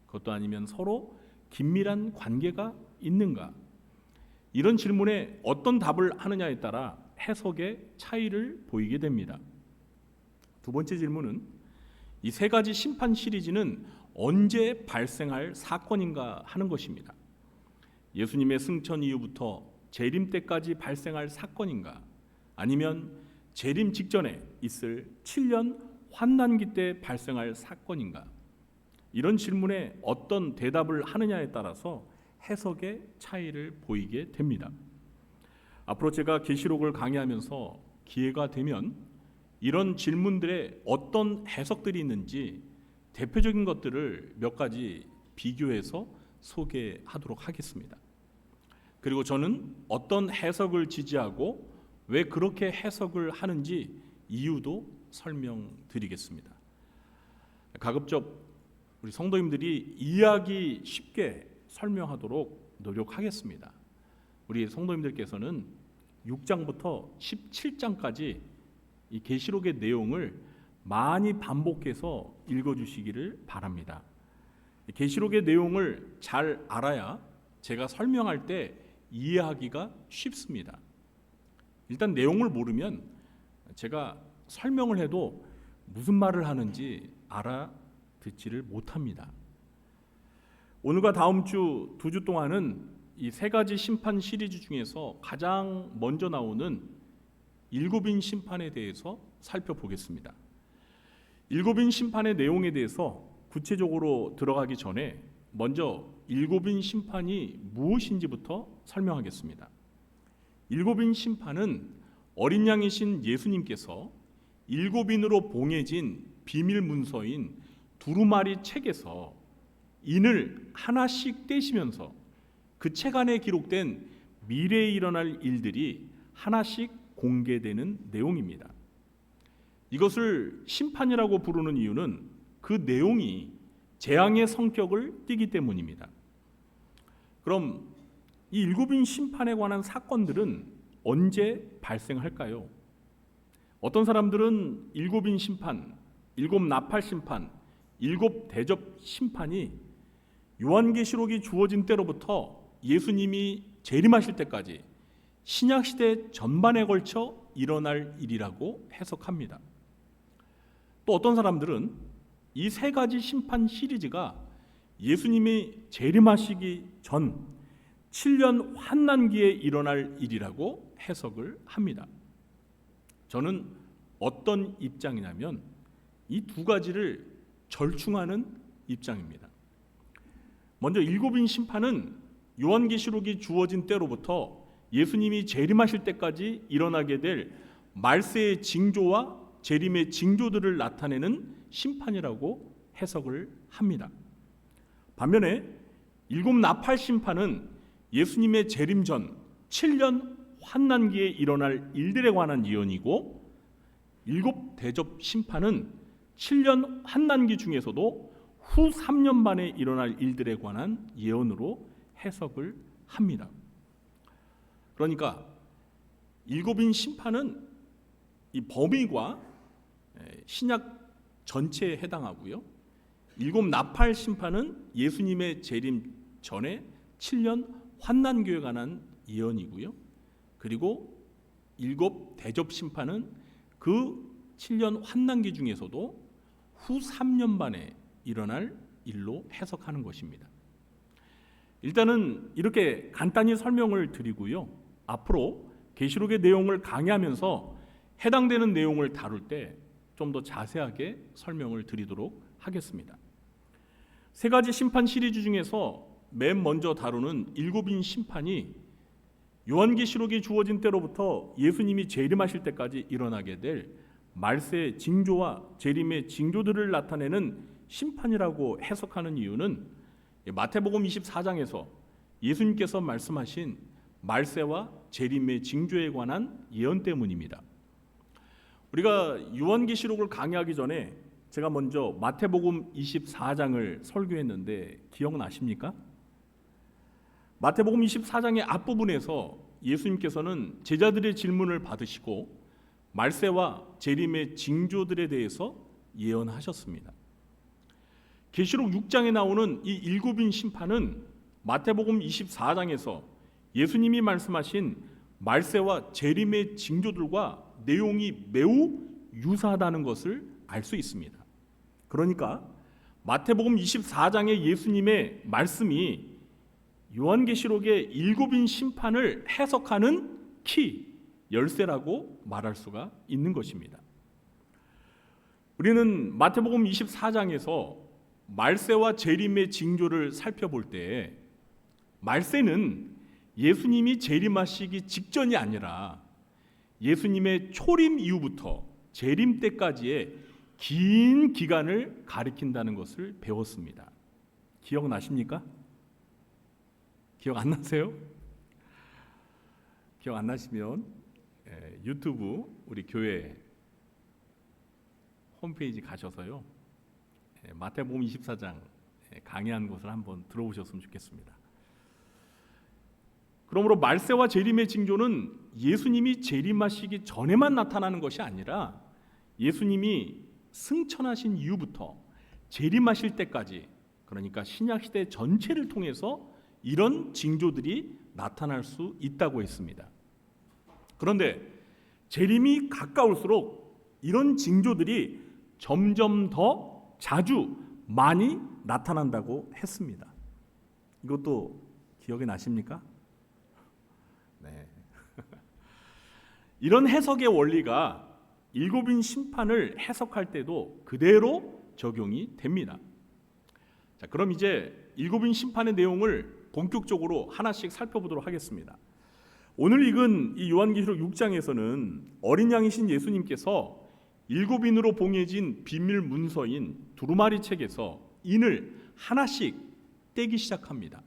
그것도 아니면 서로 긴밀한 관계가 있는가, 이런 질문에 어떤 답을 하느냐에 따라 해석의 차이를 보이게 됩니다. 두 번째 질문은 이 세 가지 심판 시리즈는 언제 발생할 사건인가 하는 것입니다. 예수님의 승천 이후부터 재림 때까지 발생할 사건인가, 아니면 재림 직전에 있을 7년 환난기 때 발생할 사건인가, 이런 질문에 어떤 대답을 하느냐에 따라서 해석의 차이를 보이게 됩니다. 앞으로 제가 계시록을 강의하면서 기회가 되면 이런 질문들에 어떤 해석들이 있는지 대표적인 것들을 몇 가지 비교해서 소개하도록 하겠습니다. 그리고 저는 어떤 해석을 지지하고 왜 그렇게 해석을 하는지 이유도 설명드리겠습니다. 가급적 우리 성도님들이 이해하기 쉽게 설명하도록 노력하겠습니다. 우리 성도님들께서는 6장부터 17장까지 이 계시록의 내용을 많이 반복해서 읽어주시기를 바랍니다. 계시록의 내용을 잘 알아야 제가 설명할 때 이해하기가 쉽습니다. 일단 내용을 모르면 제가 설명을 해도 무슨 말을 하는지 알아듣지를 못합니다. 오늘과 다음 주 2주 동안은 이 세 가지 심판 시리즈 중에서 가장 먼저 나오는 일곱인 심판에 대해서 살펴보겠습니다. 일곱인 심판의 내용에 대해서 구체적으로 들어가기 전에 먼저 일곱인 심판이 무엇인지부터 설명하겠습니다. 일곱인 심판은 어린 양이신 예수님께서 일곱인으로 봉해진 비밀 문서인 두루마리 책에서 인을 하나씩 떼시면서 그 책 안에 기록된 미래에 일어날 일들이 하나씩 공개되는 내용입니다. 이것을 심판이라고 부르는 이유는 그 내용이 재앙의 성격을 띠기 때문입니다. 그럼 이 일곱인 심판에 관한 사건들은 언제 발생할까요? 어떤 사람들은 일곱인 심판, 일곱 나팔 심판, 일곱 대접 심판이 요한계시록이 주어진 때로부터 예수님이 재림하실 때까지 신약시대 전반에 걸쳐 일어날 일이라고 해석합니다. 또 어떤 사람들은 이 세 가지 심판 시리즈가 예수님이 재림하시기 전 7년 환난기에 일어날 일이라고 해석을 합니다. 저는 어떤 입장이냐면 이 두 가지를 절충하는 입장입니다. 먼저 일곱인 심판은 요한계시록이 주어진 때로부터 예수님이 재림하실 때까지 일어나게 될 말세의 징조와 재림의 징조들을 나타내는 심판이라고 해석을 합니다. 반면에 일곱 나팔 심판은 예수님의 재림 전 7년 환난기에 일어날 일들에 관한 예언이고, 일곱 대접 심판은 7년 환난기 중에서도 후 3년 만에 일어날 일들에 관한 예언으로 해석을 합니다. 그러니까 일곱인 심판은 이 범위가 신약 전체에 해당하고요, 일곱 나팔 심판은 예수님의 재림 전에 7년 환난기에 관한 예언이고요, 그리고 일곱 대접 심판은 그 7년 환난기 중에서도 후 3년 만에 일어날 일로 해석하는 것입니다. 일단은 이렇게 간단히 설명을 드리고요, 앞으로 계시록의 내용을 강의하면서 해당되는 내용을 다룰 때 좀 더 자세하게 설명을 드리도록 하겠습니다. 세 가지 심판 시리즈 중에서 맨 먼저 다루는 일곱인 심판이 요한계시록이 주어진 때로부터 예수님이 재림하실 때까지 일어나게 될 말세의 징조와 재림의 징조들을 나타내는 심판이라고 해석하는 이유는 마태복음 24장에서 예수님께서 말씀하신 말세와 재림의 징조에 관한 예언 때문입니다. 우리가 요한계시록을 강의하기 전에 제가 먼저 마태복음 24장을 설교했는데 기억나십니까? 마태복음 24장의 앞부분에서 예수님께서는 제자들의 질문을 받으시고 말세와 재림의 징조들에 대해서 예언하셨습니다. 계시록 6장에 나오는 이 일곱인 심판은 마태복음 24장에서 예수님이 말씀하신 말세와 재림의 징조들과 내용이 매우 유사하다는 것을 알 수 있습니다. 그러니까 마태복음 24장의 예수님의 말씀이 요한계시록의 일곱인 심판을 해석하는 키, 열쇠라고 말할 수가 있는 것입니다. 우리는 마태복음 24장에서 말세와 재림의 징조를 살펴볼 때 말세는 예수님이 재림하시기 직전이 아니라 예수님의 초림 이후부터 재림 때까지의 긴 기간을 가리킨다는 것을 배웠습니다. 기억나십니까? 기억 안 나세요? 기억 안 나시면 유튜브 우리 교회 홈페이지 가셔서요, 마태복음 24장 강의한 것을 한번 들어보셨으면 좋겠습니다. 그러므로 말세와 재림의 징조는 예수님이 재림하시기 전에만 나타나는 것이 아니라 예수님이 승천하신 이후부터 재림하실 때까지, 그러니까 신약시대 전체를 통해서 이런 징조들이 나타날 수 있다고 했습니다. 그런데 재림이 가까울수록 이런 징조들이 점점 더 자주 많이 나타난다고 했습니다. 이것도 기억이 나십니까? 네. 이런 해석의 원리가 일곱인 심판을 해석할 때도 그대로 적용이 됩니다. 자, 그럼 이제 일곱인 심판의 내용을 본격적으로 하나씩 살펴보도록 하겠습니다. 오늘 읽은 이 요한계시록 6장에서는 어린 양이신 예수님께서 일곱인으로 봉해진 비밀 문서인 두루마리 책에서 인을 하나씩 떼기 시작합니다.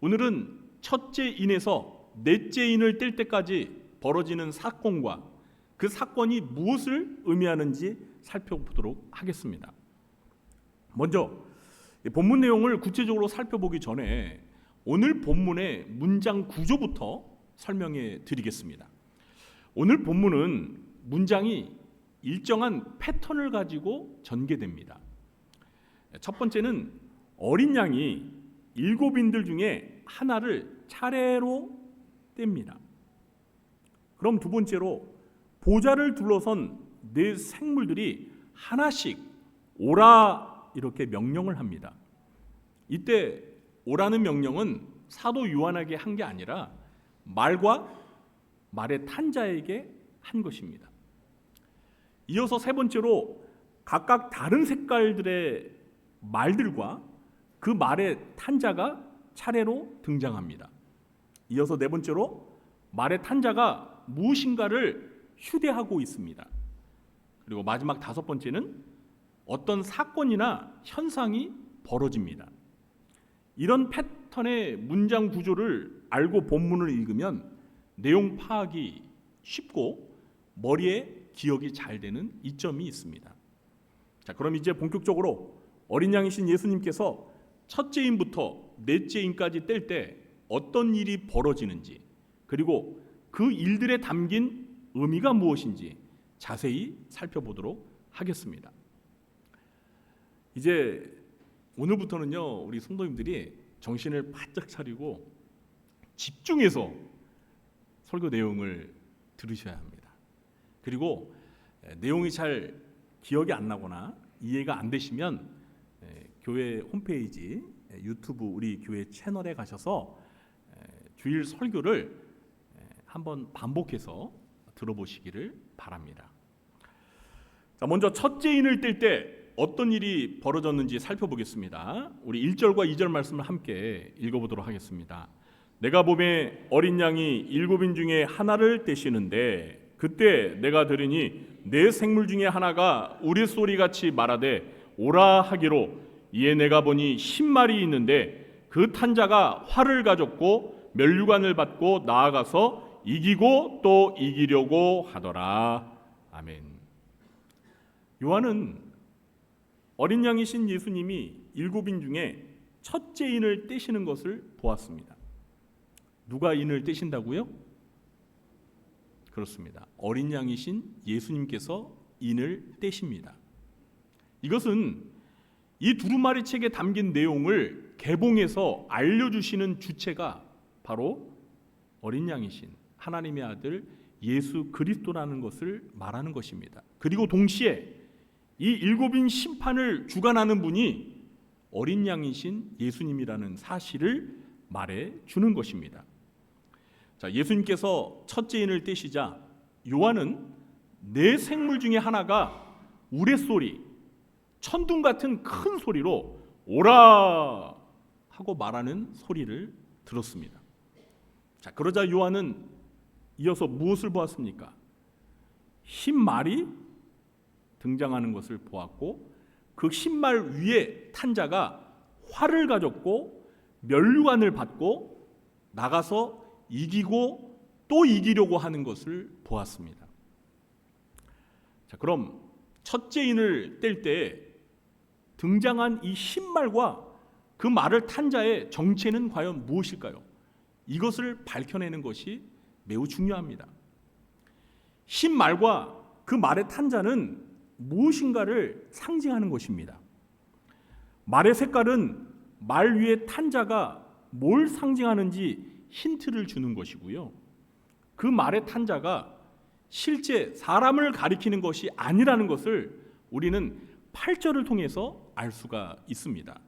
오늘은 첫째 인에서 넷째 인을 뗄 때까지 벌어지는 사건과 그 사건이 무엇을 의미하는지 살펴보도록 하겠습니다. 먼저 본문 내용을 구체적으로 살펴보기 전에 오늘 본문의 문장 구조부터 설명해 드리겠습니다. 오늘 본문은 문장이 일정한 패턴을 가지고 전개됩니다. 첫 번째는 어린 양이 일곱인들 중에 하나를 차례로 뗍니다. 그럼 두 번째로 보좌를 둘러선 네 생물들이 하나씩 오라 이렇게 명령을 합니다. 이때 오라는 명령은 사도 요한에게 한 게 아니라 말과 말의 탄자에게 한 것입니다. 이어서 세 번째로 각각 다른 색깔들의 말들과 그 말의 탄자가 차례로 등장합니다. 이어서 네 번째로 말의 탄자가 무엇인가를 휴대하고 있습니다. 그리고 마지막 5번째는 어떤 사건이나 현상이 벌어집니다. 이런 패턴의 문장 구조를 알고 본문을 읽으면 내용 파악이 쉽고 머리에 기억이 잘 되는 이점이 있습니다. 자, 그럼 이제 본격적으로 어린 양이신 예수님께서 첫째인부터 넷째인까지 뗄 때 어떤 일이 벌어지는지, 그리고 그 일들에 담긴 의미가 무엇인지 자세히 살펴보도록 하겠습니다. 이제 오늘부터는요, 우리 성도님들이 정신을 바짝 차리고 집중해서 설교 내용을 들으셔야 합니다. 그리고 내용이 잘 기억이 안 나거나 이해가 안 되시면 교회 홈페이지, 유튜브 우리 교회 채널에 가셔서 주일 설교를 한번 반복해서 들어보시기를 바랍니다. 자, 먼저 첫째인을 뗄 때 어떤 일이 벌어졌는지 살펴보겠습니다. 우리 1절과 2절 말씀을 함께 읽어보도록 하겠습니다. 내가 보매 어린 양이 7인 중에 하나를 떼시는데 그때 내가 들으니 네 생물 중에 하나가 우레소리같이 말하되 오라 하기로 이에 내가 보니 10마리 있는데 그 탄자가 활을 가졌고 면류관을 받고 나아가서 이기고 또 이기려고 하더라. 아멘. 요한은 어린 양이신 예수님이 7인 중에 첫째 인을 떼시는 것을 보았습니다. 누가 인을 떼신다고요? 그렇습니다. 어린 양이신 예수님께서 인을 떼십니다. 이것은 이 두루마리 책에 담긴 내용을 개봉해서 알려주시는 주체가 바로 어린 양이신 하나님의 아들 예수 그리스도라는 것을 말하는 것입니다. 그리고 동시에 이 7인 심판을 주관하는 분이 어린 양이신 예수님이라는 사실을 말해 주는 것입니다. 자, 예수님께서 첫째인을 떼시자 요한은 네 생물 중에 하나가 우레소리, 천둥 같은 큰 소리로 오라 하고 말하는 소리를 들었습니다. 자, 그러자 요한은 이어서 무엇을 보았습니까? 10마리 등장하는 것을 보았고 그 10말 위에 탄자가 활을 가졌고 면류관을 받고 나가서 이기고 또 이기려고 하는 것을 보았습니다. 자, 그럼 첫째인을 뗄 때 등장한 이 10말과 그 말을 탄 자의 정체는 과연 무엇일까요? 이것을 밝혀내는 것이 매우 중요합니다. 10말과 그 말의 탄 자는 무엇인가를 상징하는 것입니다. 말의 색깔은 말 위에 탄 자가 뭘 상징하는지 힌트를 주는 것이고요. 그 말의 탄 자가 실제 사람을 가리키는 것이 아니라는 것을 우리는 8절을 통해서 알 수가 있습니다.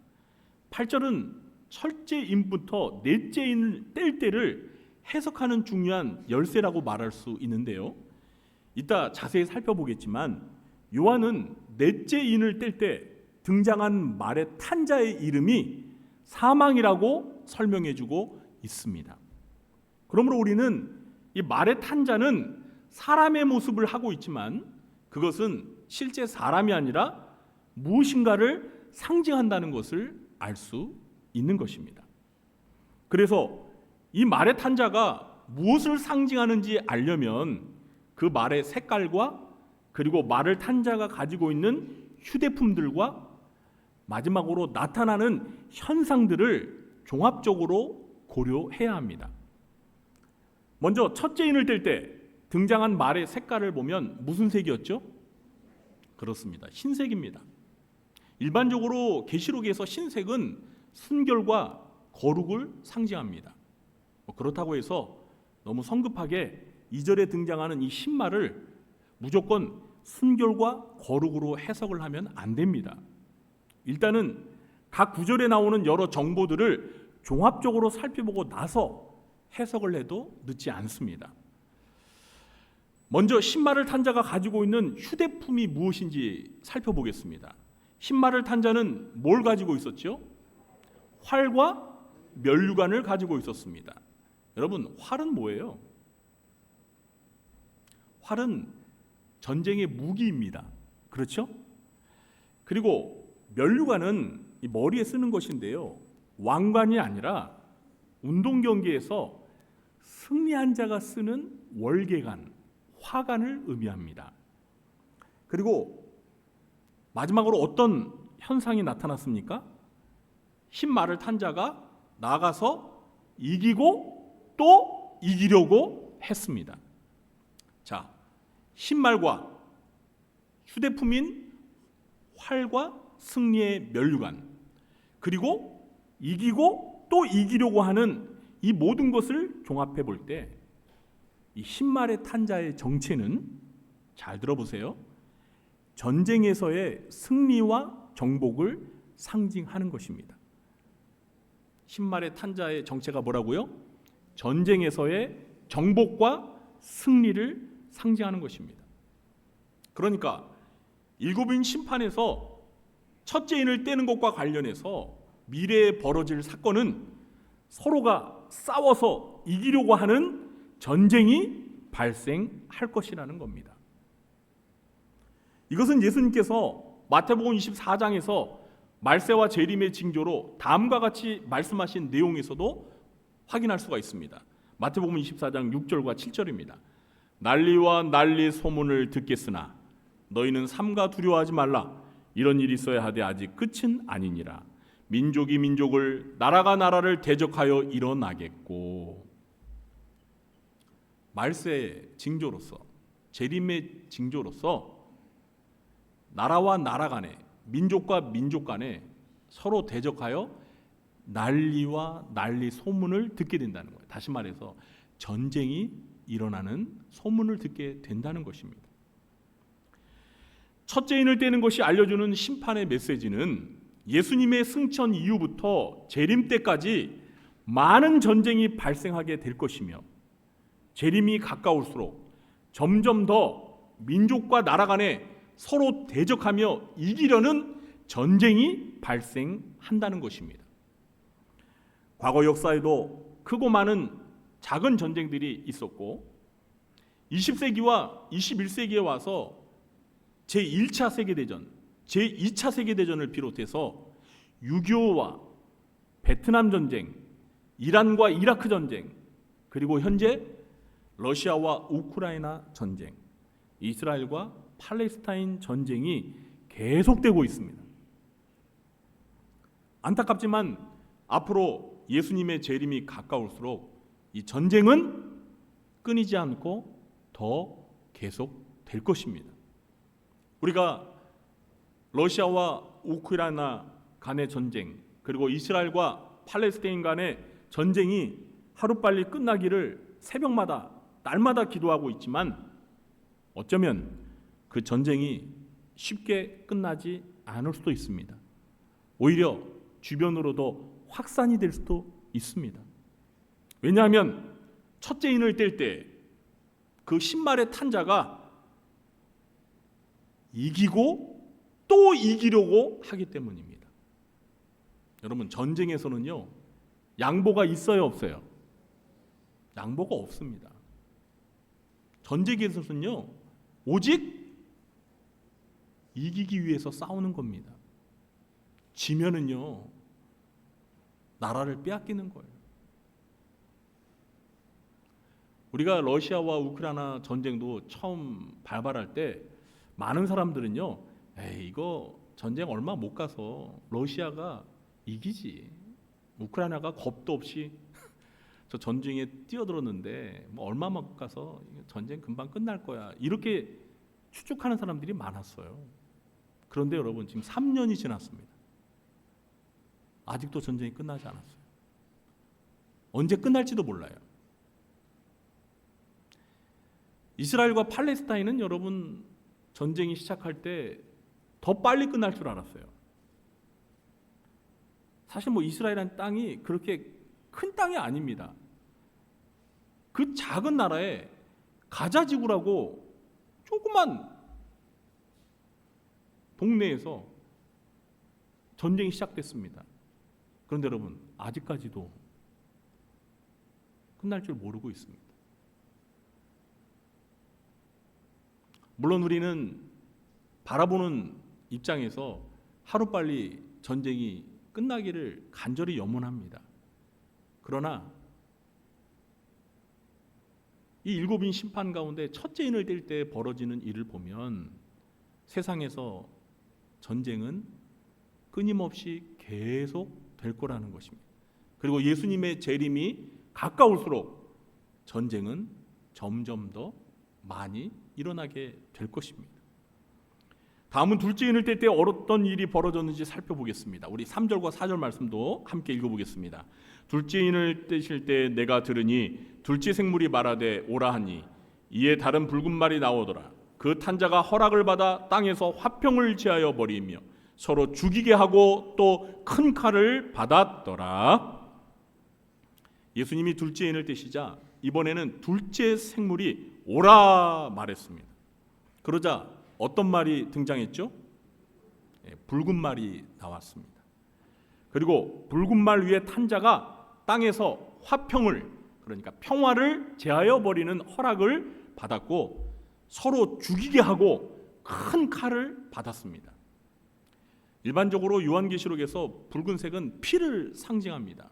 8절은 첫째인부터 넷째인을 뗄 때를 해석하는 중요한 열쇠라고 말할 수 있는데요. 이따 자세히 살펴보겠지만 요한은 넷째인을 뗄 때 등장한 말의 탄자의 이름이 사망이라고 설명해주고 있습니다. 그러므로 우리는 이 말의 탄자는 사람의 모습을 하고 있지만 그것은 실제 사람이 아니라 무엇인가를 상징한다는 것을 알 수 있는 것입니다. 그래서 이 말의 탄자가 무엇을 상징하는지 알려면 그 말의 색깔과 그리고 말을 탄 자가 가지고 있는 휴대품들과 마지막으로 나타나는 현상들을 종합적으로 고려해야 합니다. 먼저 첫째인을 뗄 때 등장한 말의 색깔을 보면 무슨 색이었죠? 그렇습니다. 흰색입니다. 일반적으로 계시록에서 흰색은 순결과 거룩을 상징합니다. 그렇다고 해서 너무 성급하게 2절에 등장하는 이 흰말을 무조건 순결과 거룩으로 해석을 하면 안 됩니다. 일단은 각 구절에 나오는 여러 정보들을 종합적으로 살펴보고 나서 해석을 해도 늦지 않습니다. 먼저 흰말을 탄 자가 가지고 있는 휴대품이 무엇인지 살펴보겠습니다. 흰말을 탄 자는 뭘 가지고 있었죠? 활과 면류관을 가지고 있었습니다. 여러분, 활은 뭐예요? 활은 전쟁의 무기입니다. 그렇죠? 그리고 면류관은 이 머리에 쓰는 것인데요. 왕관이 아니라 운동 경기에서 승리한 자가 쓰는 월계관, 화관을 의미합니다. 그리고 마지막으로 어떤 현상이 나타났습니까? 흰 말을 탄 자가 나가서 이기고 또 이기려고 했습니다. 자, 흰 말과 휴대품인 활과 승리의 면류관, 그리고 이기고 또 이기려고 하는 이 모든 것을 종합해 볼 때 이 흰 말의 탄 자의 정체는, 잘 들어보세요, 전쟁에서의 승리와 정복을 상징하는 것입니다. 흰 말의 탄 자의 정체가 뭐라고요? 전쟁에서의 정복과 승리를 상징하는 것입니다. 그러니까 일곱인 심판에서 첫째 인을 떼는 것과 관련해서 미래에 벌어질 사건은 서로가 싸워서 이기려고 하는 전쟁이 발생할 것이라는 겁니다. 이것은 예수님께서 마태복음 24장에서 말세와 재림의 징조로 다음과 같이 말씀하신 내용에서도 확인할 수가 있습니다. 마태복음 24장 6절과 7절입니다. 난리와 난리 소문을 듣겠으나 너희는 삼가 두려워하지 말라. 이런 일이 있어야 하되 아직 끝은 아니니라. 민족이 민족을, 나라가 나라를 대적하여 일어나겠고. 말세의 징조로서, 재림의 징조로서 나라와 나라 간에, 민족과 민족 간에 서로 대적하여 난리와 난리 소문을 듣게 된다는 거예요. 다시 말해서 전쟁이 일어나는 소문을 듣게 된다는 것입니다. 첫째 인을 떼는 것이 알려주는 심판의 메시지는 예수님의 승천 이후부터 재림 때까지 많은 전쟁이 발생하게 될 것이며, 재림이 가까울수록 점점 더 민족과 나라 간에 서로 대적하며 이기려는 전쟁이 발생한다는 것입니다. 과거 역사에도 크고 많은 작은 전쟁들이 있었고, 20세기와 21세기에 와서 제1차 세계대전, 제2차 세계대전을 비롯해서 6.25와 베트남 전쟁, 이란과 이라크 전쟁, 그리고 현재 러시아와 우크라이나 전쟁, 이스라엘과 팔레스타인 전쟁이 계속되고 있습니다. 안타깝지만 앞으로 예수님의 재림이 가까울수록 이 전쟁은 끊이지 않고 더 계속될 것입니다. 우리가 러시아와 우크라이나 간의 전쟁, 그리고 이스라엘과 팔레스타인 간의 전쟁이 하루빨리 끝나기를 새벽마다, 날마다 기도하고 있지만 어쩌면 그 전쟁이 쉽게 끝나지 않을 수도 있습니다. 오히려 주변으로도 확산이 될 수도 있습니다. 왜냐하면 첫째 인을 뗄 때 그 신말의 탄 자가 이기고 또 이기려고 하기 때문입니다. 여러분, 전쟁에서는요, 양보가 있어요, 없어요? 양보가 없습니다. 전쟁에서는요, 오직 이기기 위해서 싸우는 겁니다. 지면은요, 나라를 빼앗기는 거예요. 우리가 러시아와 우크라이나 전쟁도 처음 발발할 때 많은 사람들은요, 에이, 이거 전쟁 얼마 못 가서 러시아가 이기지, 우크라이나가 겁도 없이 저 전쟁에 뛰어들었는데 뭐 얼마 못 가서 전쟁 금방 끝날 거야, 이렇게 추측하는 사람들이 많았어요. 그런데 여러분, 지금 3년이 지났습니다. 아직도 전쟁이 끝나지 않았어요. 언제 끝날지도 몰라요. 이스라엘과 팔레스타인은 여러분, 전쟁이 시작할 때 더 빨리 끝날 줄 알았어요. 사실 뭐 이스라엘이라는 땅이 그렇게 큰 땅이 아닙니다. 그 작은 나라에 가자 지구라고 조그만 동네에서 전쟁이 시작됐습니다. 그런데 여러분, 아직까지도 끝날 줄 모르고 있습니다. 물론 우리는 바라보는 입장에서 하루빨리 전쟁이 끝나기를 간절히 염원합니다. 그러나 이 일곱인 심판 가운데 첫째 인을 뗄 때 벌어지는 일을 보면 세상에서 전쟁은 끊임없이 계속 될 거라는 것입니다. 그리고 예수님의 재림이 가까울수록 전쟁은 점점 더 많이 일어나게 될 것입니다. 다음은 둘째 인을 뗄 때 어떤 일이 벌어졌는지 살펴보겠습니다. 우리 3절과 4절 말씀도 함께 읽어보겠습니다. 둘째 인을 떼실 때 내가 들으니 둘째 생물이 말하되 오라 하니 이에 다른 붉은 말이 나오더라. 그 탄자가 허락을 받아 땅에서 화평을 제하여 버리며 서로 죽이게 하고 또 큰 칼을 받았더라. 예수님이 둘째 인을 떼시자 이번에는 둘째 생물이 오라 말했습니다. 그러자 어떤 말이 등장했죠? 붉은 말이 나왔습니다. 그리고 붉은 말 위에 탄자가 땅에서 화평을, 그러니까 평화를 제하여 버리는 허락을 받았고 서로 죽이게 하고 큰 칼을 받았습니다. 일반적으로 요한계시록에서 붉은색은 피를 상징합니다.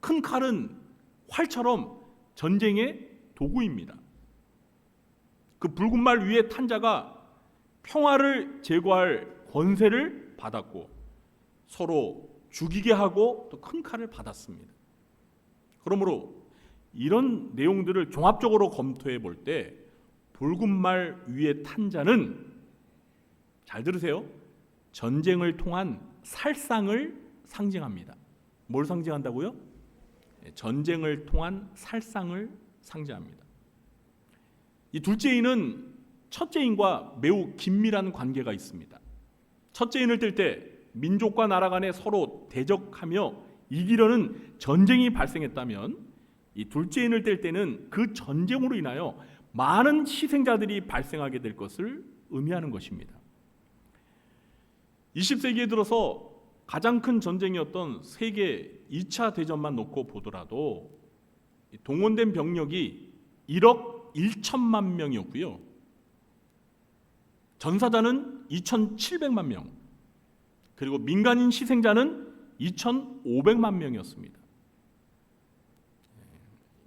큰 칼은 활처럼 전쟁의 도구입니다. 그 붉은 말 위에 탄자가 평화를 제거할 권세를 받았고 서로 죽이게 하고 또 큰 칼을 받았습니다. 그러므로 이런 내용들을 종합적으로 검토해 볼 때 붉은 말 위에 탄자는, 잘 들으세요, 전쟁을 통한 살상을 상징합니다. 뭘 상징한다고요? 전쟁을 통한 살상을 상징합니다. 이 둘째 인은 첫째 인과 매우 긴밀한 관계가 있습니다. 첫째 인을 뗄 때 민족과 나라 간에 서로 대적하며 이기려는 전쟁이 발생했다면 이 둘째 인을 뗄 때는 그 전쟁으로 인하여 많은 희생자들이 발생하게 될 것을 의미하는 것입니다. 20세기에 들어서 가장 큰 전쟁이었던 세계 2차 대전만 놓고 보더라도 동원된 병력이 1억 1천만 명이었고요. 전사자는 2,700만 명, 그리고 민간인 희생자는 2,500만 명이었습니다.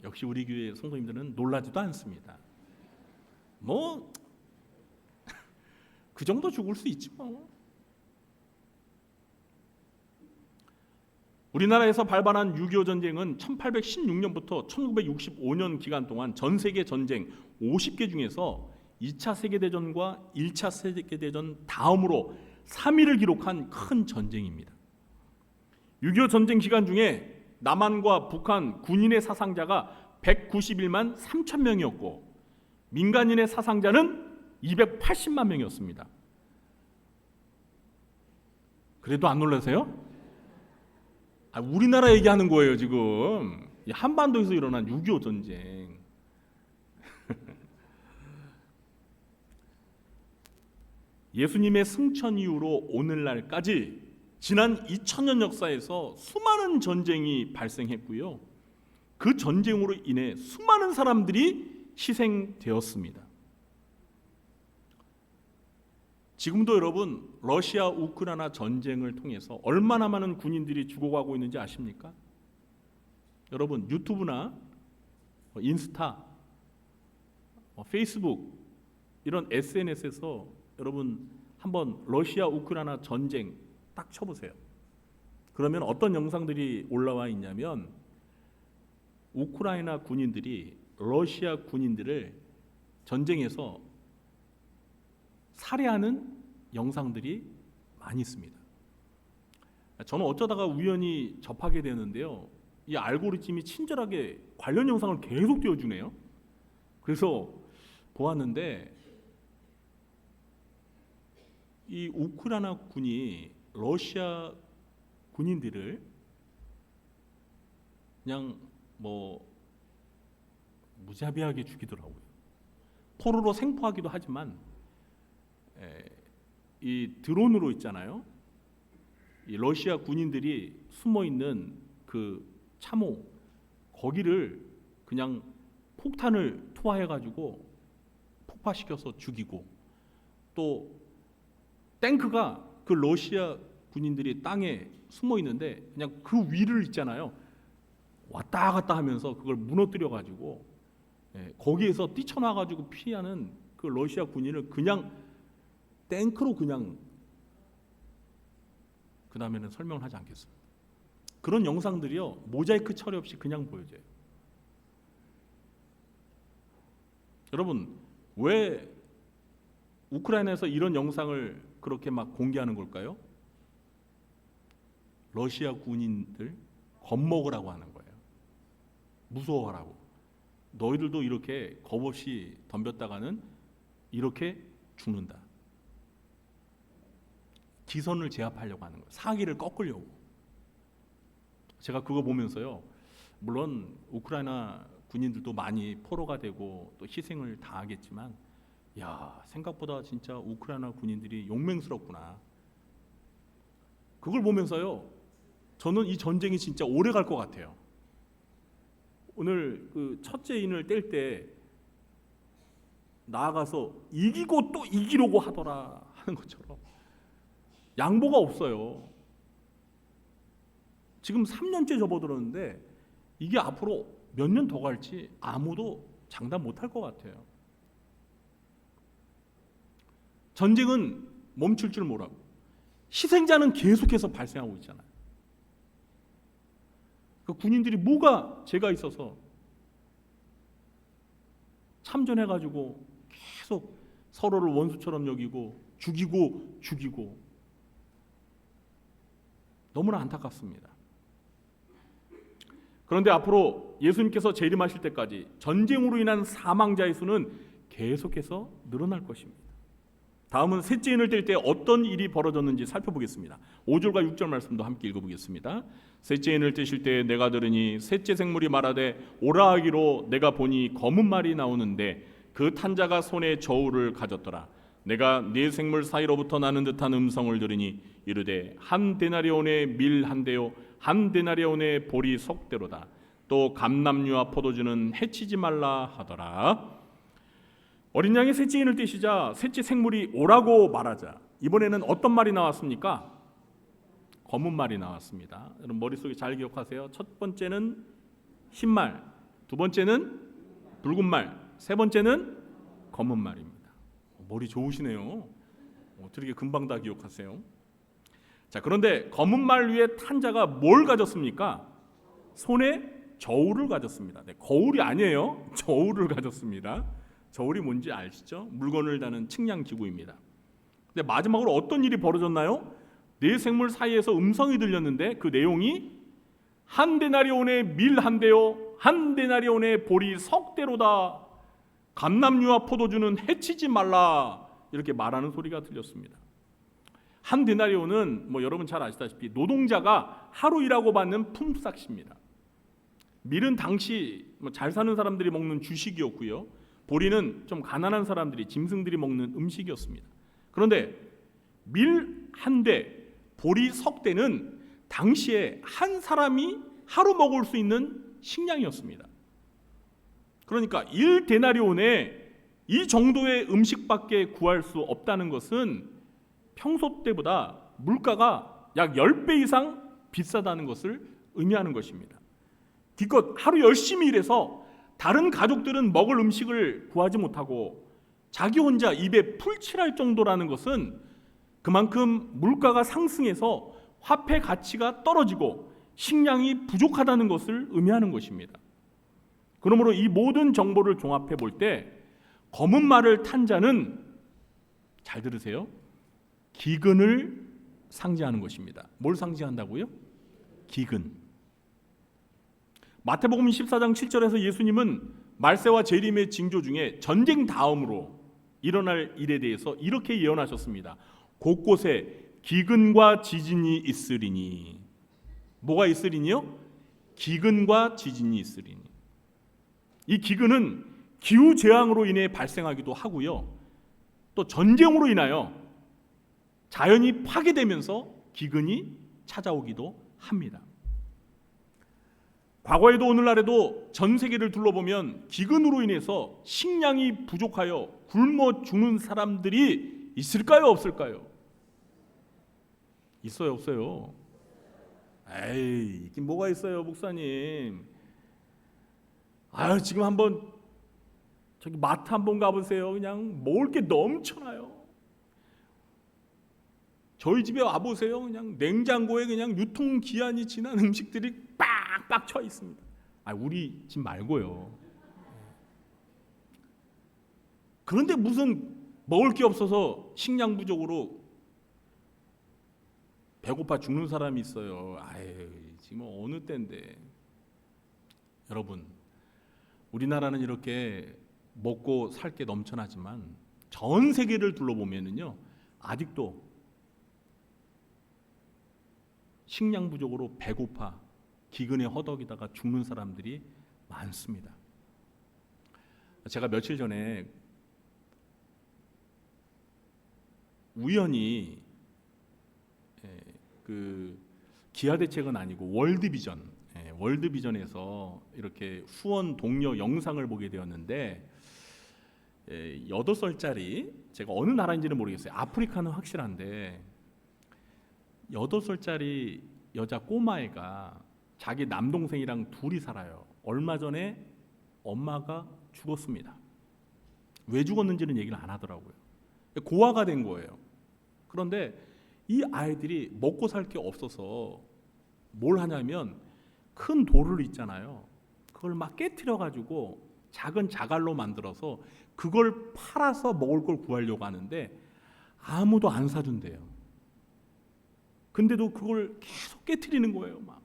역시 우리 교회 성도님들은 놀라지도 않습니다. 뭐 그 정도 죽을 수 있지 뭐. 우리나라에서 발발한 6.25 전쟁은 1816년부터 1965년 기간 동안 전 세계 전쟁 50개 중에서 2차 세계대전과 1차 세계대전 다음으로 3위를 기록한 큰 전쟁입니다. 6.25 전쟁 기간 중에 남한과 북한 군인의 사상자가 191만 3천 명이었고 민간인의 사상자는 280만 명이었습니다. 그래도 안 놀라세요? 우리나라 얘기하는 거예요 지금. 한반도에서 일어난 6.25 전쟁. 예수님의 승천 이후로 오늘날까지 지난 2000년 역사에서 수많은 전쟁이 발생했고요. 그 전쟁으로 인해 수많은 사람들이 희생되었습니다. 지금도 여러분 러시아 우크라이나 전쟁을 통해서 얼마나 많은 군인들이 죽어가고 있는지 아십니까? 여러분 유튜브나 인스타, 페이스북 이런 SNS에서 여러분 한번 러시아 우크라이나 전쟁 딱 쳐보세요. 그러면 어떤 영상들이 올라와 있냐면 우크라이나 군인들이 러시아 군인들을 전쟁에서 살해하는 영상들이 많이 있습니다. 저는 어쩌다가 우연히 접하게 되는데요. 이 알고리즘이 친절하게 관련 영상을 계속 띄워주네요. 그래서 보았는데 이 우크라이나 군이 러시아 군인들을 그냥 뭐 무자비하게 죽이더라고요. 포로로 생포하기도 하지만 이 드론으로 있잖아요. 이 러시아 군인들이 숨어 있는 그 참호 거기를 그냥 폭탄을 투하해가지고 폭파시켜서 죽이고, 또 탱크가 그 러시아 군인들이 땅에 숨어 있는데 그냥 그 위를 있잖아요. 왔다 갔다 하면서 그걸 무너뜨려 가지고 거기에서 뛰쳐나와 가지고 피하는 그 러시아 군인을 그냥 탱크로 그냥, 그 다음에는 설명을 하지 않겠습니다. 그런 영상들이요, 모자이크 처리 없이 그냥 보여져요. 여러분, 왜 우크라이나에서 이런 영상을 그렇게 막 공개하는 걸까요? 러시아 군인들 겁먹으라고 하는 거예요. 무서워하라고. 너희들도 이렇게 겁 없이 덤볐다가는 이렇게 죽는다. 기선을 제압하려고 하는 거예요. 사기를 꺾으려고. 제가 그거 보면서요, 물론 우크라이나 군인들도 많이 포로가 되고 또 희생을 당하겠지만, 야, 생각보다 진짜 우크라이나 군인들이 용맹스럽구나. 그걸 보면서요, 저는 이 전쟁이 진짜 오래 갈 것 같아요. 오늘 그 첫째 인을 뗄 때 나아가서 이기고 또 이기려고 하더라 하는 것처럼 양보가 없어요. 지금 3년째 접어들었는데 이게 앞으로 몇 년 더 갈지 아무도 장담 못할 것 같아요. 전쟁은 멈출 줄 모르고 희생자는 계속해서 발생하고 있잖아요. 그 군인들이 뭐가 죄가 있어서 참전해가지고 계속 서로를 원수처럼 여기고 죽이고 너무나 안타깝습니다. 그런데 앞으로 예수님께서 재림하실 때까지 전쟁으로 인한 사망자의 수는 계속해서 늘어날 것입니다. 다음은 셋째 인을 뗄 때 어떤 일이 벌어졌는지 살펴보겠습니다. 5절과 6절 말씀도 함께 읽어보겠습니다. 셋째 인을 떼실 때 내가 들으니 셋째 생물이 말하되 오라 하기로 내가 보니 검은 말이 나오는데 그 탄자가 손에 저울을 가졌더라. 내가 네 생물 사이로부터 나는 듯한 음성을 들으니 이르되 한 데나리온의 밀 한 대요 한 데나리온의 보리 석 대로다. 또 감람류와 포도주는 해치지 말라 하더라. 어린 양이 셋째 인을 떼시자 셋째 생물이 오라고 말하자 이번에는 어떤 말이 나왔습니까? 검은 말이 나왔습니다. 여러분 머릿속에 잘 기억하세요. 첫 번째는 흰 말, 두 번째는 붉은 말, 세 번째는 검은 말입니다. 머리 좋으시네요. 어떻게 금방 다 기억하세요? 자, 그런데 검은 말 위에 탄자가 뭘 가졌습니까? 손에 저울을 가졌습니다. 네, 거울이 아니에요. 저울을 가졌습니다. 저울이 뭔지 아시죠? 물건을 다는 측량 기구입니다. 근데 마지막으로 어떤 일이 벌어졌나요? 네 생물 사이에서 음성이 들렸는데 그 내용이 한 데나리온의 밀 한 대요 한 데나리온의 보리 석 대로다. 감람류와 포도주는 해치지 말라. 이렇게 말하는 소리가 들렸습니다. 한 데나리온은 뭐 여러분 잘 아시다시피 노동자가 하루 일하고 받는 품삯입니다. 밀은 당시 잘 사는 사람들이 먹는 주식이었고요. 보리는 좀 가난한 사람들이 짐승들이 먹는 음식이었습니다. 그런데 밀 한 대, 보리 석 대는 당시에 한 사람이 하루 먹을 수 있는 식량이었습니다. 그러니까 1데나리온에 이 정도의 음식밖에 구할 수 없다는 것은 평소 때보다 물가가 약 10배 이상 비싸다는 것을 의미하는 것입니다. 기껏 하루 열심히 일해서 다른 가족들은 먹을 음식을 구하지 못하고 자기 혼자 입에 풀칠할 정도라는 것은 그만큼 물가가 상승해서 화폐 가치가 떨어지고 식량이 부족하다는 것을 의미하는 것입니다. 그러므로 이 모든 정보를 종합해 볼 때 검은 말을 탄 자는 잘 들으세요. 기근을 상징하는 것입니다. 뭘 상징한다고요? 기근. 마태복음 14장 7절에서 예수님은 말세와 재림의 징조 중에 전쟁 다음으로 일어날 일에 대해서 이렇게 예언하셨습니다. 곳곳에 기근과 지진이 있으리니. 뭐가 있으리니요? 기근과 지진이 있으리니. 이 기근은 기후 재앙으로 인해 발생하기도 하고요. 또 전쟁으로 인하여 자연이 파괴되면서 기근이 찾아오기도 합니다. 과거에도 오늘날에도 전 세계를 둘러보면 기근으로 인해서 식량이 부족하여 굶어 죽는 사람들이 있을까요, 없을까요? 있어요, 없어요? 에이, 이게 뭐가 있어요, 목사님? 아유, 지금 한번 저기 마트 한번 가보세요. 그냥 먹을 게 넘쳐나요. 저희 집에 와보세요. 그냥 냉장고에 그냥 유통기한이 지난 음식들이 빡빡 쳐 있습니다. 아, 우리 집 말고요. 그런데 무슨 먹을 게 없어서 식량 부족으로 배고파 죽는 사람이 있어요. 아유, 지금 어느 때인데. 여러분, 우리나라는 이렇게 먹고 살 게 넘쳐나지만 전 세계를 둘러보면은요, 아직도 식량 부족으로 배고파 기근에 허덕이다가 죽는 사람들이 많습니다. 제가 며칠 전에 우연히 그 기아 대책은 아니고 월드비전에서 이렇게 후원 동료 영상을 보게 되었는데 8살짜리, 제가 어느 나라인지는 모르겠어요. 아프리카는 확실한데 8살짜리 여자 꼬마애가 자기 남동생이랑 둘이 살아요. 얼마 전에 엄마가 죽었습니다. 왜 죽었는지는 얘기를 안 하더라고요. 고아가 된 거예요. 그런데 이 아이들이 먹고 살 게 없어서 뭘 하냐면 큰 돌을 있잖아요. 그걸 막 깨트려 가지고 작은 자갈로 만들어서 그걸 팔아서 먹을 걸 구하려고 하는데 아무도 안 사준대요. 근데도 그걸 계속 깨트리는 거예요. 막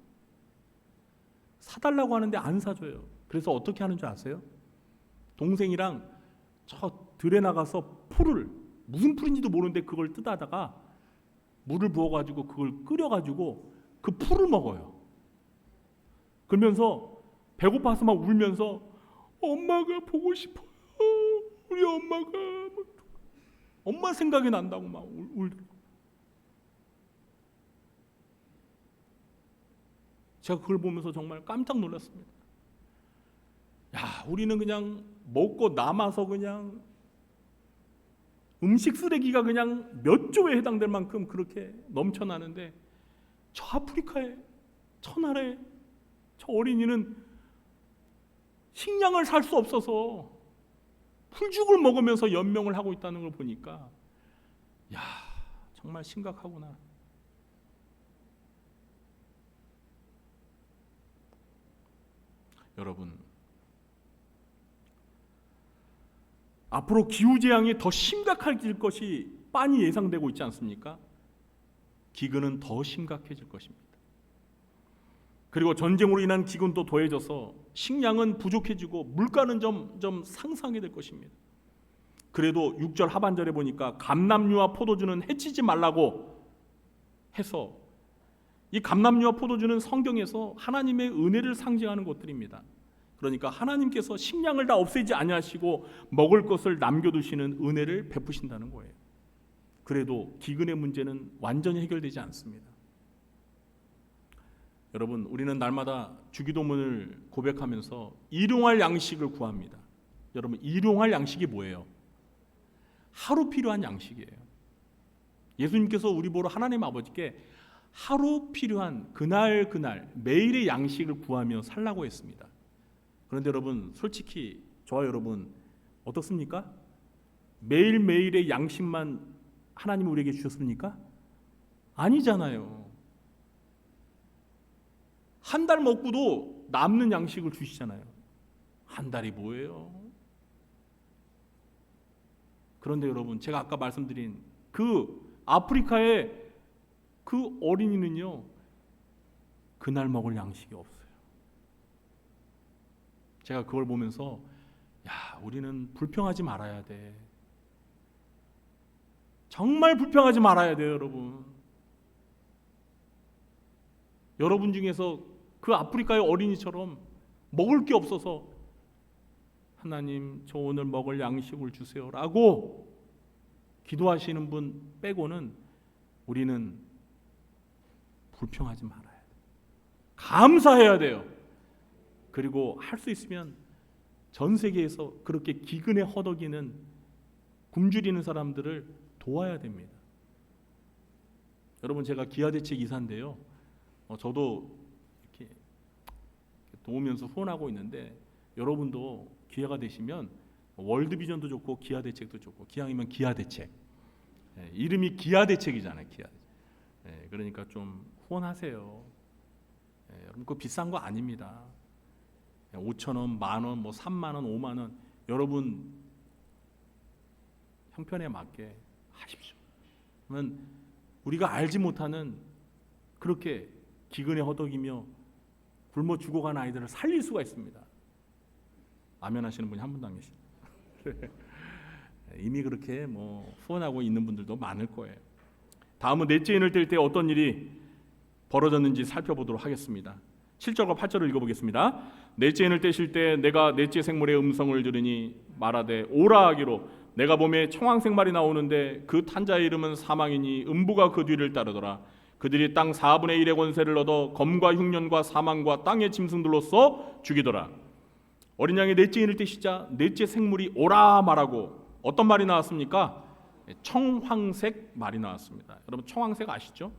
사달라고 하는데 안 사줘요. 그래서 어떻게 하는 줄 아세요? 동생이랑 저 들에 나가서 풀을, 무슨 풀인지도 모르는데 그걸 뜯어다가 물을 부어가지고 그걸 끓여가지고 그 풀을 먹어요. 그러면서 배고파서 막 울면서 엄마가 보고 싶어요. 우리 엄마가 엄마 생각이 난다고 막 울더라고요. 제가 그걸 보면서 정말 깜짝 놀랐습니다. 야, 우리는 그냥 먹고 남아서 그냥 음식 쓰레기가 그냥 몇 조에 해당될 만큼 그렇게 넘쳐나는데 저 아프리카의 저 나라의 저 어린이는 식량을 살 수 없어서 풀죽을 먹으면서 연명을 하고 있다는 걸 보니까 야, 정말 심각하구나. 여러분, 앞으로 기후재앙이 더 심각해질 것이 빤히 예상되고 있지 않습니까? 기근은 더 심각해질 것입니다. 그리고 전쟁으로 인한 기근도 더해져서 식량은 부족해지고 물가는 점점 상승하게 될 것입니다. 그래도 6절 하반절에 보니까 감람류와 포도주는 해치지 말라고 해서, 이 감람류와 포도주는 성경에서 하나님의 은혜를 상징하는 것들입니다. 그러니까 하나님께서 식량을 다 없애지 아니하시고 먹을 것을 남겨두시는 은혜를 베푸신다는 거예요. 그래도 기근의 문제는 완전히 해결되지 않습니다. 여러분, 우리는 날마다 주기도문을 고백하면서 일용할 양식을 구합니다. 여러분, 일용할 양식이 뭐예요? 하루 필요한 양식이에요. 예수님께서 우리 보러 하나님 아버지께 하루 필요한 그날 매일의 양식을 구하며 살라고 했습니다. 그런데 여러분, 솔직히 저와 여러분 어떻습니까? 매일매일의 양식만 하나님 우리에게 주셨습니까? 아니잖아요. 한 달 먹고도 남는 양식을 주시잖아요. 한 달이 뭐예요? 그런데 여러분, 제가 아까 말씀드린 그 아프리카의 그 어린이는요, 그날 먹을 양식이 없어요. 제가 그걸 보면서 야, 우리는 불평하지 말아야 돼. 정말 불평하지 말아야 돼요, 여러분. 여러분 중에서 그 아프리카의 어린이처럼 먹을 게 없어서 하나님, 저 오늘 먹을 양식을 주세요라고 기도하시는 분 빼고는 우리는 불평하지 말아야 돼요. 감사해야 돼요. 그리고 할 수 있으면 전 세계에서 그렇게 기근에 허덕이는 굶주리는 사람들을 도와야 됩니다. 여러분, 제가 기아대책 이사인데요. 저도 이렇게 도우면서 후원하고 있는데 여러분도 기회가 되시면 월드비전도 좋고 기아대책도 좋고, 기왕이면 기아대책. 이름이 기아대책이잖아요. 기아대책. 그러니까 좀 후원하세요. 여러분, 그거 비싼 거 아닙니다. 5,000원, 10,000원, 뭐 30,000원, 50,000원 여러분 형편에 맞게 하십시오. 그러면 우리가 알지 못하는 그렇게 기근에 허덕이며 굶어 죽어간 아이들을 살릴 수가 있습니다. 아멘 하시는 분이 한 분도 안 계시죠. 이미 그렇게 뭐 후원하고 있는 분들도 많을 거예요. 다음은 넷째 인을 뗄 때 어떤 일이 벌어졌는지 살펴보도록 하겠습니다. 7절과 8절을 읽어보겠습니다. 넷째 인을 떼실 때 내가 넷째 생물의 음성을 들으니 말하되 오라 하기로 내가 보매 청황색 말이 나오는데 그 탄자의 이름은 사망이니 음부가 그 뒤를 따르더라. 그들이 땅 4분의 1의 권세를 얻어 검과 흉년과 사망과 땅의 짐승들로서 죽이더라. 어린 양의 넷째 인을 떼시자 넷째 생물이 오라 말하고 어떤 말이 나왔습니까? 청황색 말이 나왔습니다. 여러분, 청황색 아시죠?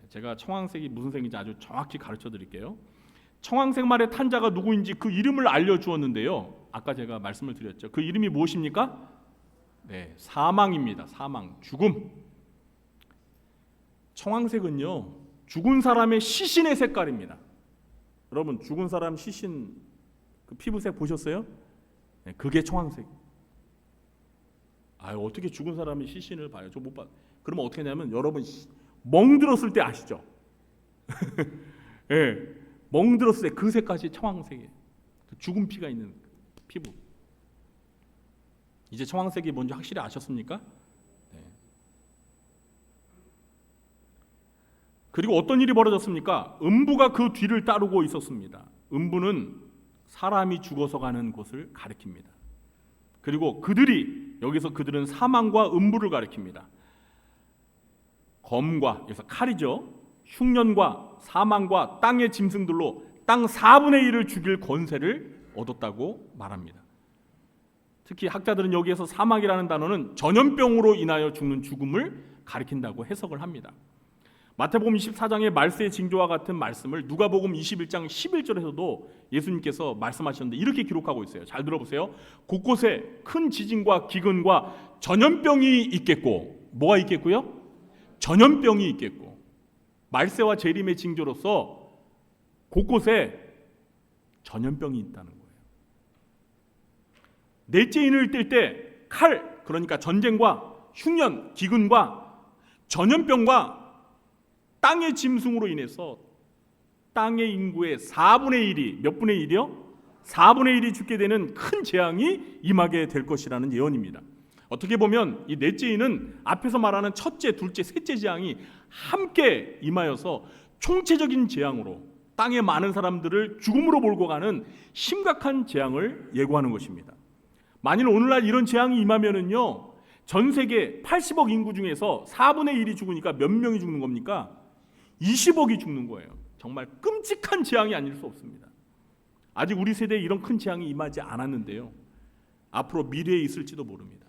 제가 청황색이 무슨 색인지 아주 정확히 가르쳐 드릴게요. 청황색 말의 탄자가 누구인지 그 이름을 알려주었는데요. 아까 제가 말씀을 드렸죠. 그 이름이 무엇입니까? 네, 사망입니다. 사망, 죽음. 청황색은요, 죽은 사람의 시신의 색깔입니다. 여러분, 죽은 사람 시신 그 피부색 보셨어요? 네, 그게 청황색. 어떻게 죽은 사람의 시신을 봐요? 저 못 봐. 그러면 어떻게 하냐면 여러분 멍들었을 때 아시죠? 예, 멍들었을 때 그 색깔이 청황색이에요. 죽은 피가 있는 피부. 이제 청황색이 뭔지 확실히 아셨습니까? 네. 그리고 어떤 일이 벌어졌습니까? 음부가 그 뒤를 따르고 있었습니다. 음부는 사람이 죽어서 가는 곳을 가리킵니다. 그리고 그들은 사망과 음부를 가리킵니다. 검과, 여기서 칼이죠. 흉년과 사망과 땅의 짐승들로 땅 4분의 1을 죽일 권세를 얻었다고 말합니다. 특히 학자들은 여기에서 사망이라는 단어는 전염병으로 인하여 죽는 죽음을 가리킨다고 해석을 합니다. 마태복음 24장의 말세의 징조와 같은 말씀을 누가복음 21장 11절에서도 예수님께서 말씀하셨는데 이렇게 기록하고 있어요. 잘 들어보세요. 곳곳에 큰 지진과 기근과 전염병이 있겠고, 뭐가 있겠고요? 전염병이 있겠고, 말세와 재림의 징조로서 곳곳에 전염병이 있다는 거예요. 넷째 인을 뗄 때 칼, 그러니까 전쟁과 흉년, 기근과 전염병과 땅의 짐승으로 인해서 땅의 인구의 4분의 1이 몇 분의 1이요? 4분의 1이 죽게 되는 큰 재앙이 임하게 될 것이라는 예언입니다. 어떻게 보면 이 넷째 인은 앞에서 말하는 첫째, 둘째, 셋째 재앙이 함께 임하여서 총체적인 재앙으로 땅의 많은 사람들을 죽음으로 몰고 가는 심각한 재앙을 예고하는 것입니다. 만일 오늘날 이런 재앙이 임하면은요, 전 세계 80억 인구 중에서 4분의 1이 죽으니까 몇 명이 죽는 겁니까? 20억이 죽는 거예요. 정말 끔찍한 재앙이 아닐 수 없습니다. 아직 우리 세대에 이런 큰 재앙이 임하지 않았는데요, 앞으로 미래에 있을지도 모릅니다.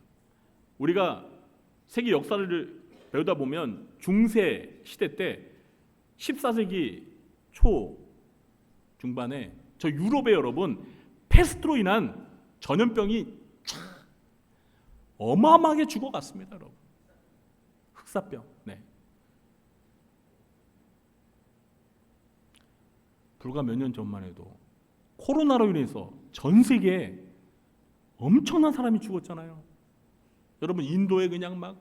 우리가 세계 역사를 배우다 보면 중세 시대 때 14세기 초 중반에 저 유럽에 여러분 패스트로 인한 전염병이 어마어마하게 죽어갔습니다. 여러분, 흑사병. 네. 불과 몇 년 전만 해도 코로나로 인해서 전 세계에 엄청난 사람이 죽었잖아요. 여러분, 인도에 그냥 막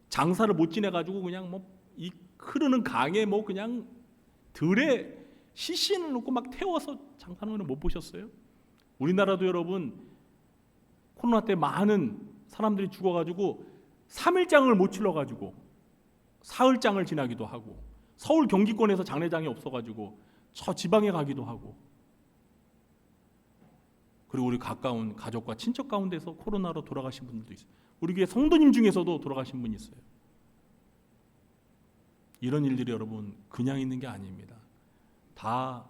장사를 못 지내가지고 그냥 뭐 이 흐르는 강에 뭐 그냥 들에 시신을 놓고 막 태워서 장사하는 거 못 보셨어요? 우리나라도 여러분 코로나 때 많은 사람들이 죽어가지고 3일장을 못 치러가지고 사흘장을 지나기도 하고, 서울 경기권에서 장례장이 없어가지고 저 지방에 가기도 하고, 그리고 우리 가까운 가족과 친척 가운데서 코로나로 돌아가신 분들도 있어요. 우리 교회 성도님 중에서도 돌아가신 분이 있어요. 이런 일들이 여러분 그냥 있는 게 아닙니다. 다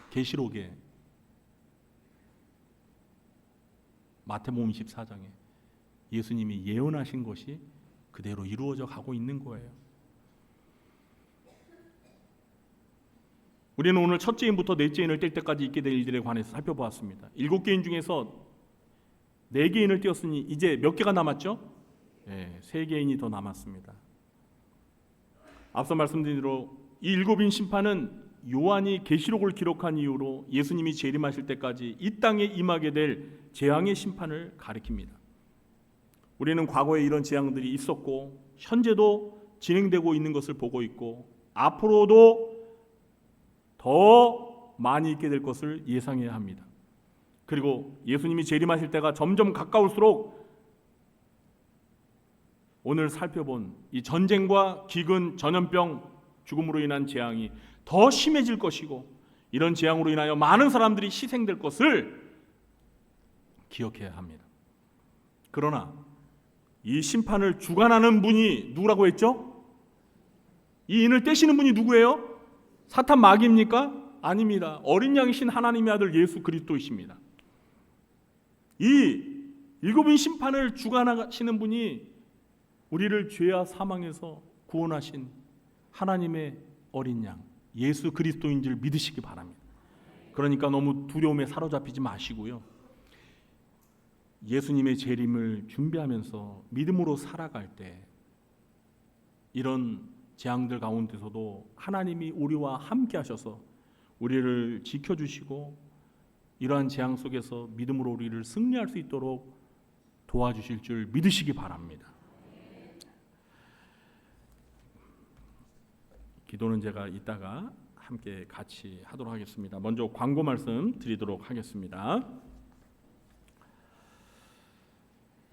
계시록에 마태복음 24장에 예수님이 예언하신 것이 그대로 이루어져 가고 있는 거예요. 우리는 오늘 첫째 인부터 넷째 인을 뗄 때까지 있게 될 일들에 관해서 살펴보았습니다. 7개 인 중에서 4개 인을 떼었으니 이제 몇 개가 남았죠? 3개 인이 더 남았습니다. 앞서 말씀드린 대로 이 7인 심판은 요한이 계시록을 기록한 이후로 예수님이 재림하실 때까지 이 땅에 임하게 될 재앙의 심판을 가리킵니다. 우리는 과거에 이런 재앙들이 있었고 현재도 진행되고 있는 것을 보고 있고 앞으로도 더 많이 있게 될 것을 예상해야 합니다. 그리고 예수님이 재림하실 때가 점점 가까울수록 오늘 살펴본 이 전쟁과 기근, 전염병, 죽음으로 인한 재앙이 더 심해질 것이고 이런 재앙으로 인하여 많은 사람들이 희생될 것을 기억해야 합니다. 그러나 이 심판을 주관하는 분이 누구라고 했죠? 이 인을 떼시는 분이 누구예요? 사탄 마귀입니까? 아닙니다. 어린 양이신 하나님의 아들 예수 그리스도이십니다. 이 7인 심판을 주관하시는 분이 우리를 죄와 사망에서 구원하신 하나님의 어린 양 예수 그리스도인 줄 믿으시기 바랍니다. 그러니까 너무 두려움에 사로잡히지 마시고요. 예수님의 재림을 준비하면서 믿음으로 살아갈 때 이런 재앙들 가운데서도 하나님이 우리와 함께 하셔서 우리를 지켜주시고 이러한 재앙 속에서 믿음으로 우리를 승리할 수 있도록 도와주실 줄 믿으시기 바랍니다. 기도는 제가 이따가 함께 같이 하도록 하겠습니다. 먼저 광고 말씀 드리도록 하겠습니다.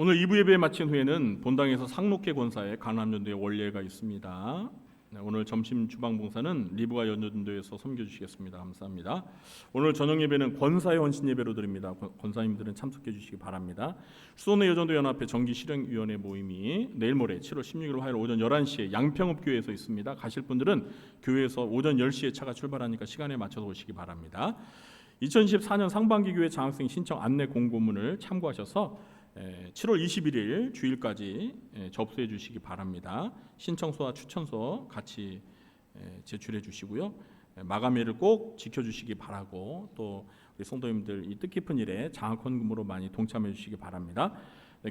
오늘 2부 예배 마친 후에는 본당에서 상록회 권사의 강남전도의 원례가 있습니다. 오늘 점심 주방 봉사는 리브가 연전도에서 섬겨주시겠습니다. 감사합니다. 오늘 저녁 예배는 권사의 헌신 예배로 드립니다. 권사님들은 참석해 주시기 바랍니다. 수도내 여전도 연합회 정기 실행위원회 모임이 내일 모레 7월 16일 화요일 오전 11시에 양평읍교회에서 있습니다. 가실 분들은 교회에서 오전 10시에 차가 출발하니까 시간에 맞춰서 오시기 바랍니다. 2024년 상반기 교회 장학생 신청 안내 공고문을 참고하셔서 7월 21일 주일까지 접수해 주시기 바랍니다. 신청서와 추천서 같이 제출해 주시고요. 마감일을 꼭 지켜주시기 바라고 또 우리 성도님들 이 뜻깊은 일에 장학헌금으로 많이 동참해 주시기 바랍니다.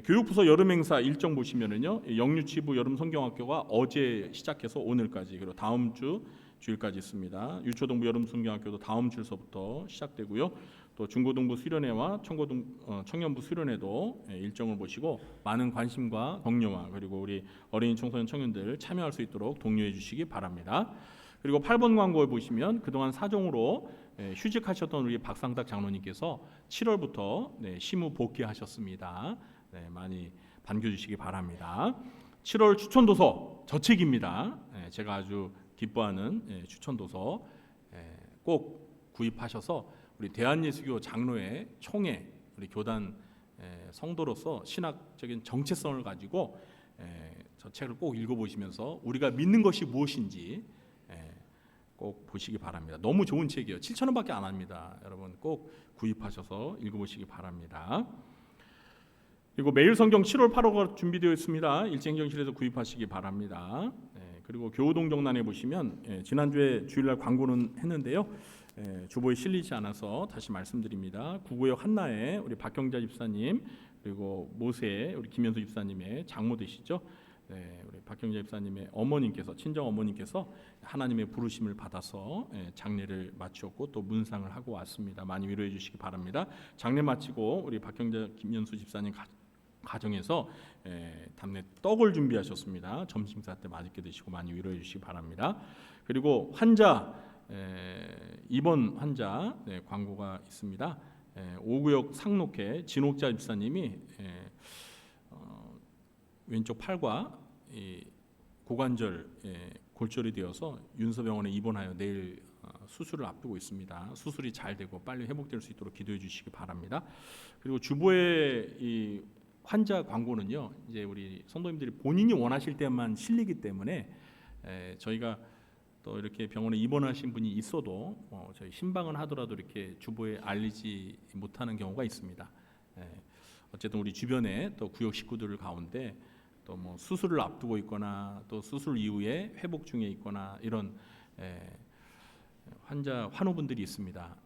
교육부서 여름행사 일정 보시면은요, 영유치부 여름성경학교가 어제 시작해서 오늘까지 그리고 다음 주 주일까지 있습니다. 유초동부 여름성경학교도 다음 주서부터 시작되고요. 또 중고등부 수련회와 청년부 수련회도 일정을 보시고 많은 관심과 격려와 그리고 우리 어린이 청소년 청년들 참여할 수 있도록 독려해 주시기 바랍니다. 그리고 8번 광고에 보시면 그동안 사정으로 휴직하셨던 우리 박상탁 장로님께서 7월부터 시무 복귀하셨습니다. 많이 반겨주시기 바랍니다. 7월 추천도서 저책입니다. 제가 아주 기뻐하는 추천도서 꼭 구입하셔서 우리 대한예수교 장로회 총회 우리 교단 성도로서 신학적인 정체성을 가지고 저 책을 꼭 읽어보시면서 우리가 믿는 것이 무엇인지 꼭 보시기 바랍니다. 너무 좋은 책이에요. 7,000원밖에 안 합니다. 여러분 꼭 구입하셔서 읽어보시기 바랍니다. 그리고 매일 성경 7월 8호가 준비되어 있습니다. 일제행정실에서 구입하시기 바랍니다. 그리고 교우동 정란에 보시면 지난주에 주일날 광고는 했는데요. 주보에 실리지 않아서 다시 말씀드립니다. 구구역 한나에 우리 박경자 집사님 그리고 모세 우리 김현수 집사님의 장모 되시죠. 우리 박경자 집사님의 어머님께서 친정 어머님께서 하나님의 부르심을 받아서 장례를 마치었고 또 문상을 하고 왔습니다. 많이 위로해 주시기 바랍니다. 장례 마치고 우리 박경자 김현수 집사님 가정에서 담내 떡을 준비하셨습니다. 점심사 때 맛있게 드시고 많이 위로해 주시기 바랍니다. 그리고 환자 입원 환자 광고가 있습니다. 5구역 상록회 진옥자 집사님이 왼쪽 팔과 고관절 골절이 되어서 윤서병원에 입원하여 내일 수술을 앞두고 있습니다. 수술이 잘 되고 빨리 회복될 수 있도록 기도해 주시기 바랍니다. 그리고 주보의 이 환자 광고는요, 이제 우리 성도님들이 본인이 원하실 때만 실리기 때문에 저희가 또 이렇게 병원에 입원하신 분이 있어도 저희 신방을 하더라도 이렇게 주보에 알리지 못하는 경우가 있습니다. 어쨌든 우리 주변에 또 구역 식구들 가운데 또 뭐 수술을 앞두고 있거나 또 수술 이후에 회복 중에 있거나 이런 환우분들이 있습니다.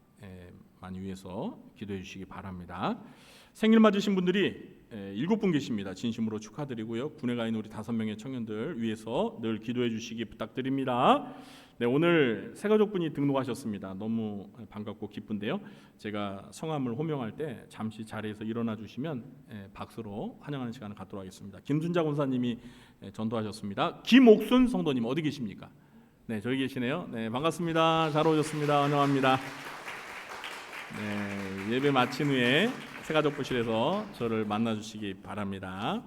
많이 위해서 기도해 주시기 바랍니다. 생일 맞으신 분들이 7분 계십니다. 진심으로 축하드리고요. 군에 가 있는 우리 5명의 청년들 위해서 늘 기도해 주시기 부탁드립니다. 네, 오늘 새 가족분이 등록하셨습니다. 너무 반갑고 기쁜데요. 제가 성함을 호명할 때 잠시 자리에서 일어나 주시면 박수로 환영하는 시간을 갖도록 하겠습니다. 김순자 권사님이 전도하셨습니다. 김옥순 성도님 어디 계십니까? 네, 저기 계시네요. 네, 반갑습니다. 잘 오셨습니다. 환영합니다. 네, 예배 마친 후에 새가족부실에서 저를 만나 주시기 바랍니다.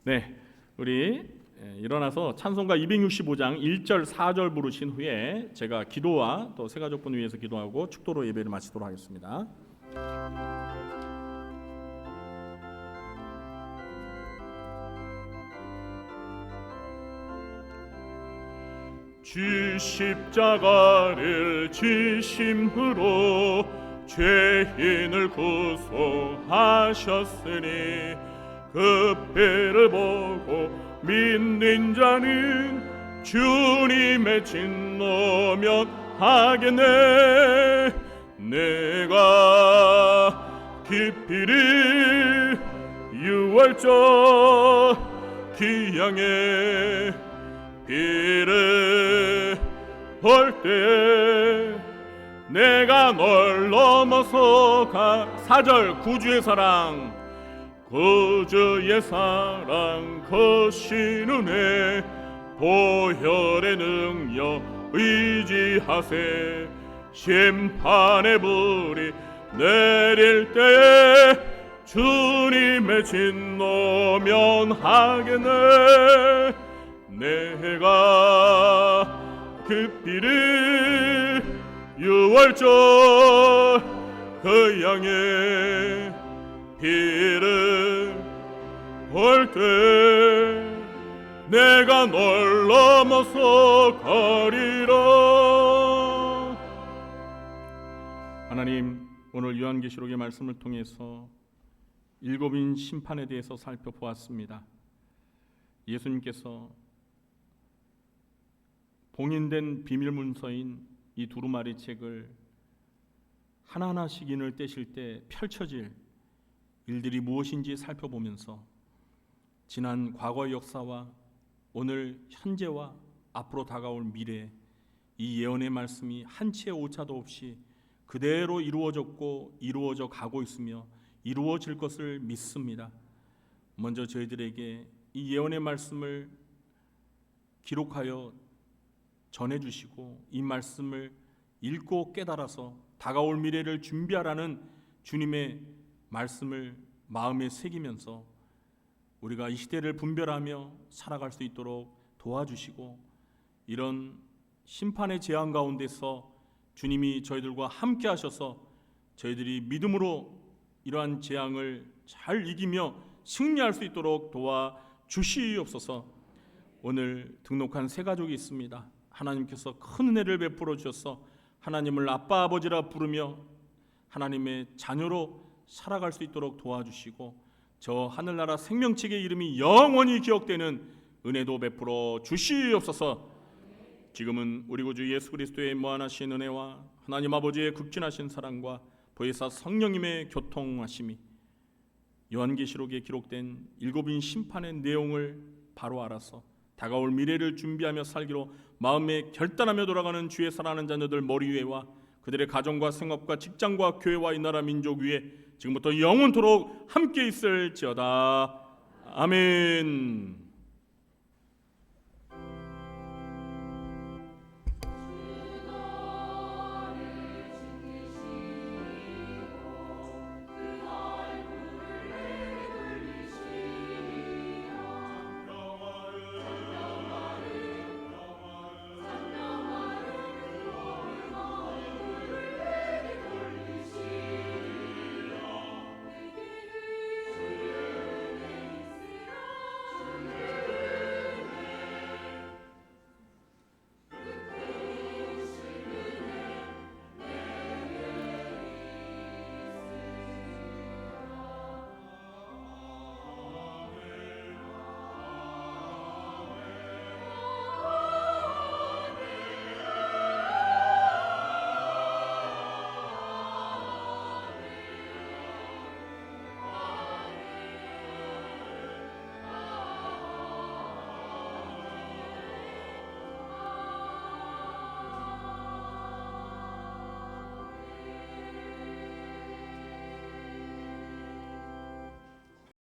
네, 우리 일어나서 찬송가 265장 1절 4절 부르신 후에 제가 기도와 또 새가족분 위해서 기도하고 축도로 예배를 마치도록 하겠습니다. 주 십자가를 지심으로 죄인을 구속하셨으니 그 피를 보고 믿는 자는 주님의 진노면 하겠네. 내가 깊이를 유월절 기양에 비를 볼 때 내가 널 넘어서 가. 4절 구주의 사랑 구주의 사랑 거신 은혜 보혈의 능력 의지하세. 심판의 불이 내릴 때에 주님의 진노 면하겠네. 내가 그 피를 유월절 그 양의 피를 볼 때 내가 널 넘어서 가리라. 하나님, 오늘 요한계시록의 말씀을 통해서 7인 심판에 대해서 살펴보았습니다. 예수님께서 봉인된 비밀문서인 이 두루마리 책을 하나하나씩 인을 떼실 때 펼쳐질 일들이 무엇인지 살펴보면서 지난 과거의 역사와 오늘 현재와 앞으로 다가올 미래, 이 예언의 말씀이 한치의 오차도 없이 그대로 이루어졌고 이루어져 가고 있으며 이루어질 것을 믿습니다. 먼저 저희들에게 이 예언의 말씀을 기록하여 전해주시고 이 말씀을 읽고 깨달아서 다가올 미래를 준비하라는 주님의 말씀을 마음에 새기면서 우리가 이 시대를 분별하며 살아갈 수 있도록 도와주시고, 이런 심판의 재앙 가운데서 주님이 저희들과 함께 하셔서 저희들이 믿음으로 이러한 재앙을 잘 이기며 승리할 수 있도록 도와주시옵소서. 오늘 등록한 새 가족이 있습니다. 하나님께서 큰 은혜를 베풀어 주셔서 하나님을 아빠 아버지라 부르며 하나님의 자녀로 살아갈 수 있도록 도와주시고, 저 하늘나라 생명책의 이름이 영원히 기억되는 은혜도 베풀어 주시옵소서. 지금은 우리 구주 예수 그리스도의 무한하신 은혜와 하나님 아버지의 극진하신 사랑과 보혜사 성령님의 교통하심이 요한계시록에 기록된 7인 심판의 내용을 바로 알아서 다가올 미래를 준비하며 살기로 마음에 결단하며 돌아가는 주의 사랑하는 자녀들 머리 위에와 그들의 가정과 생업과 직장과 교회와 이 나라 민족 위에 지금부터 영원토록 함께 있을지어다. 아멘.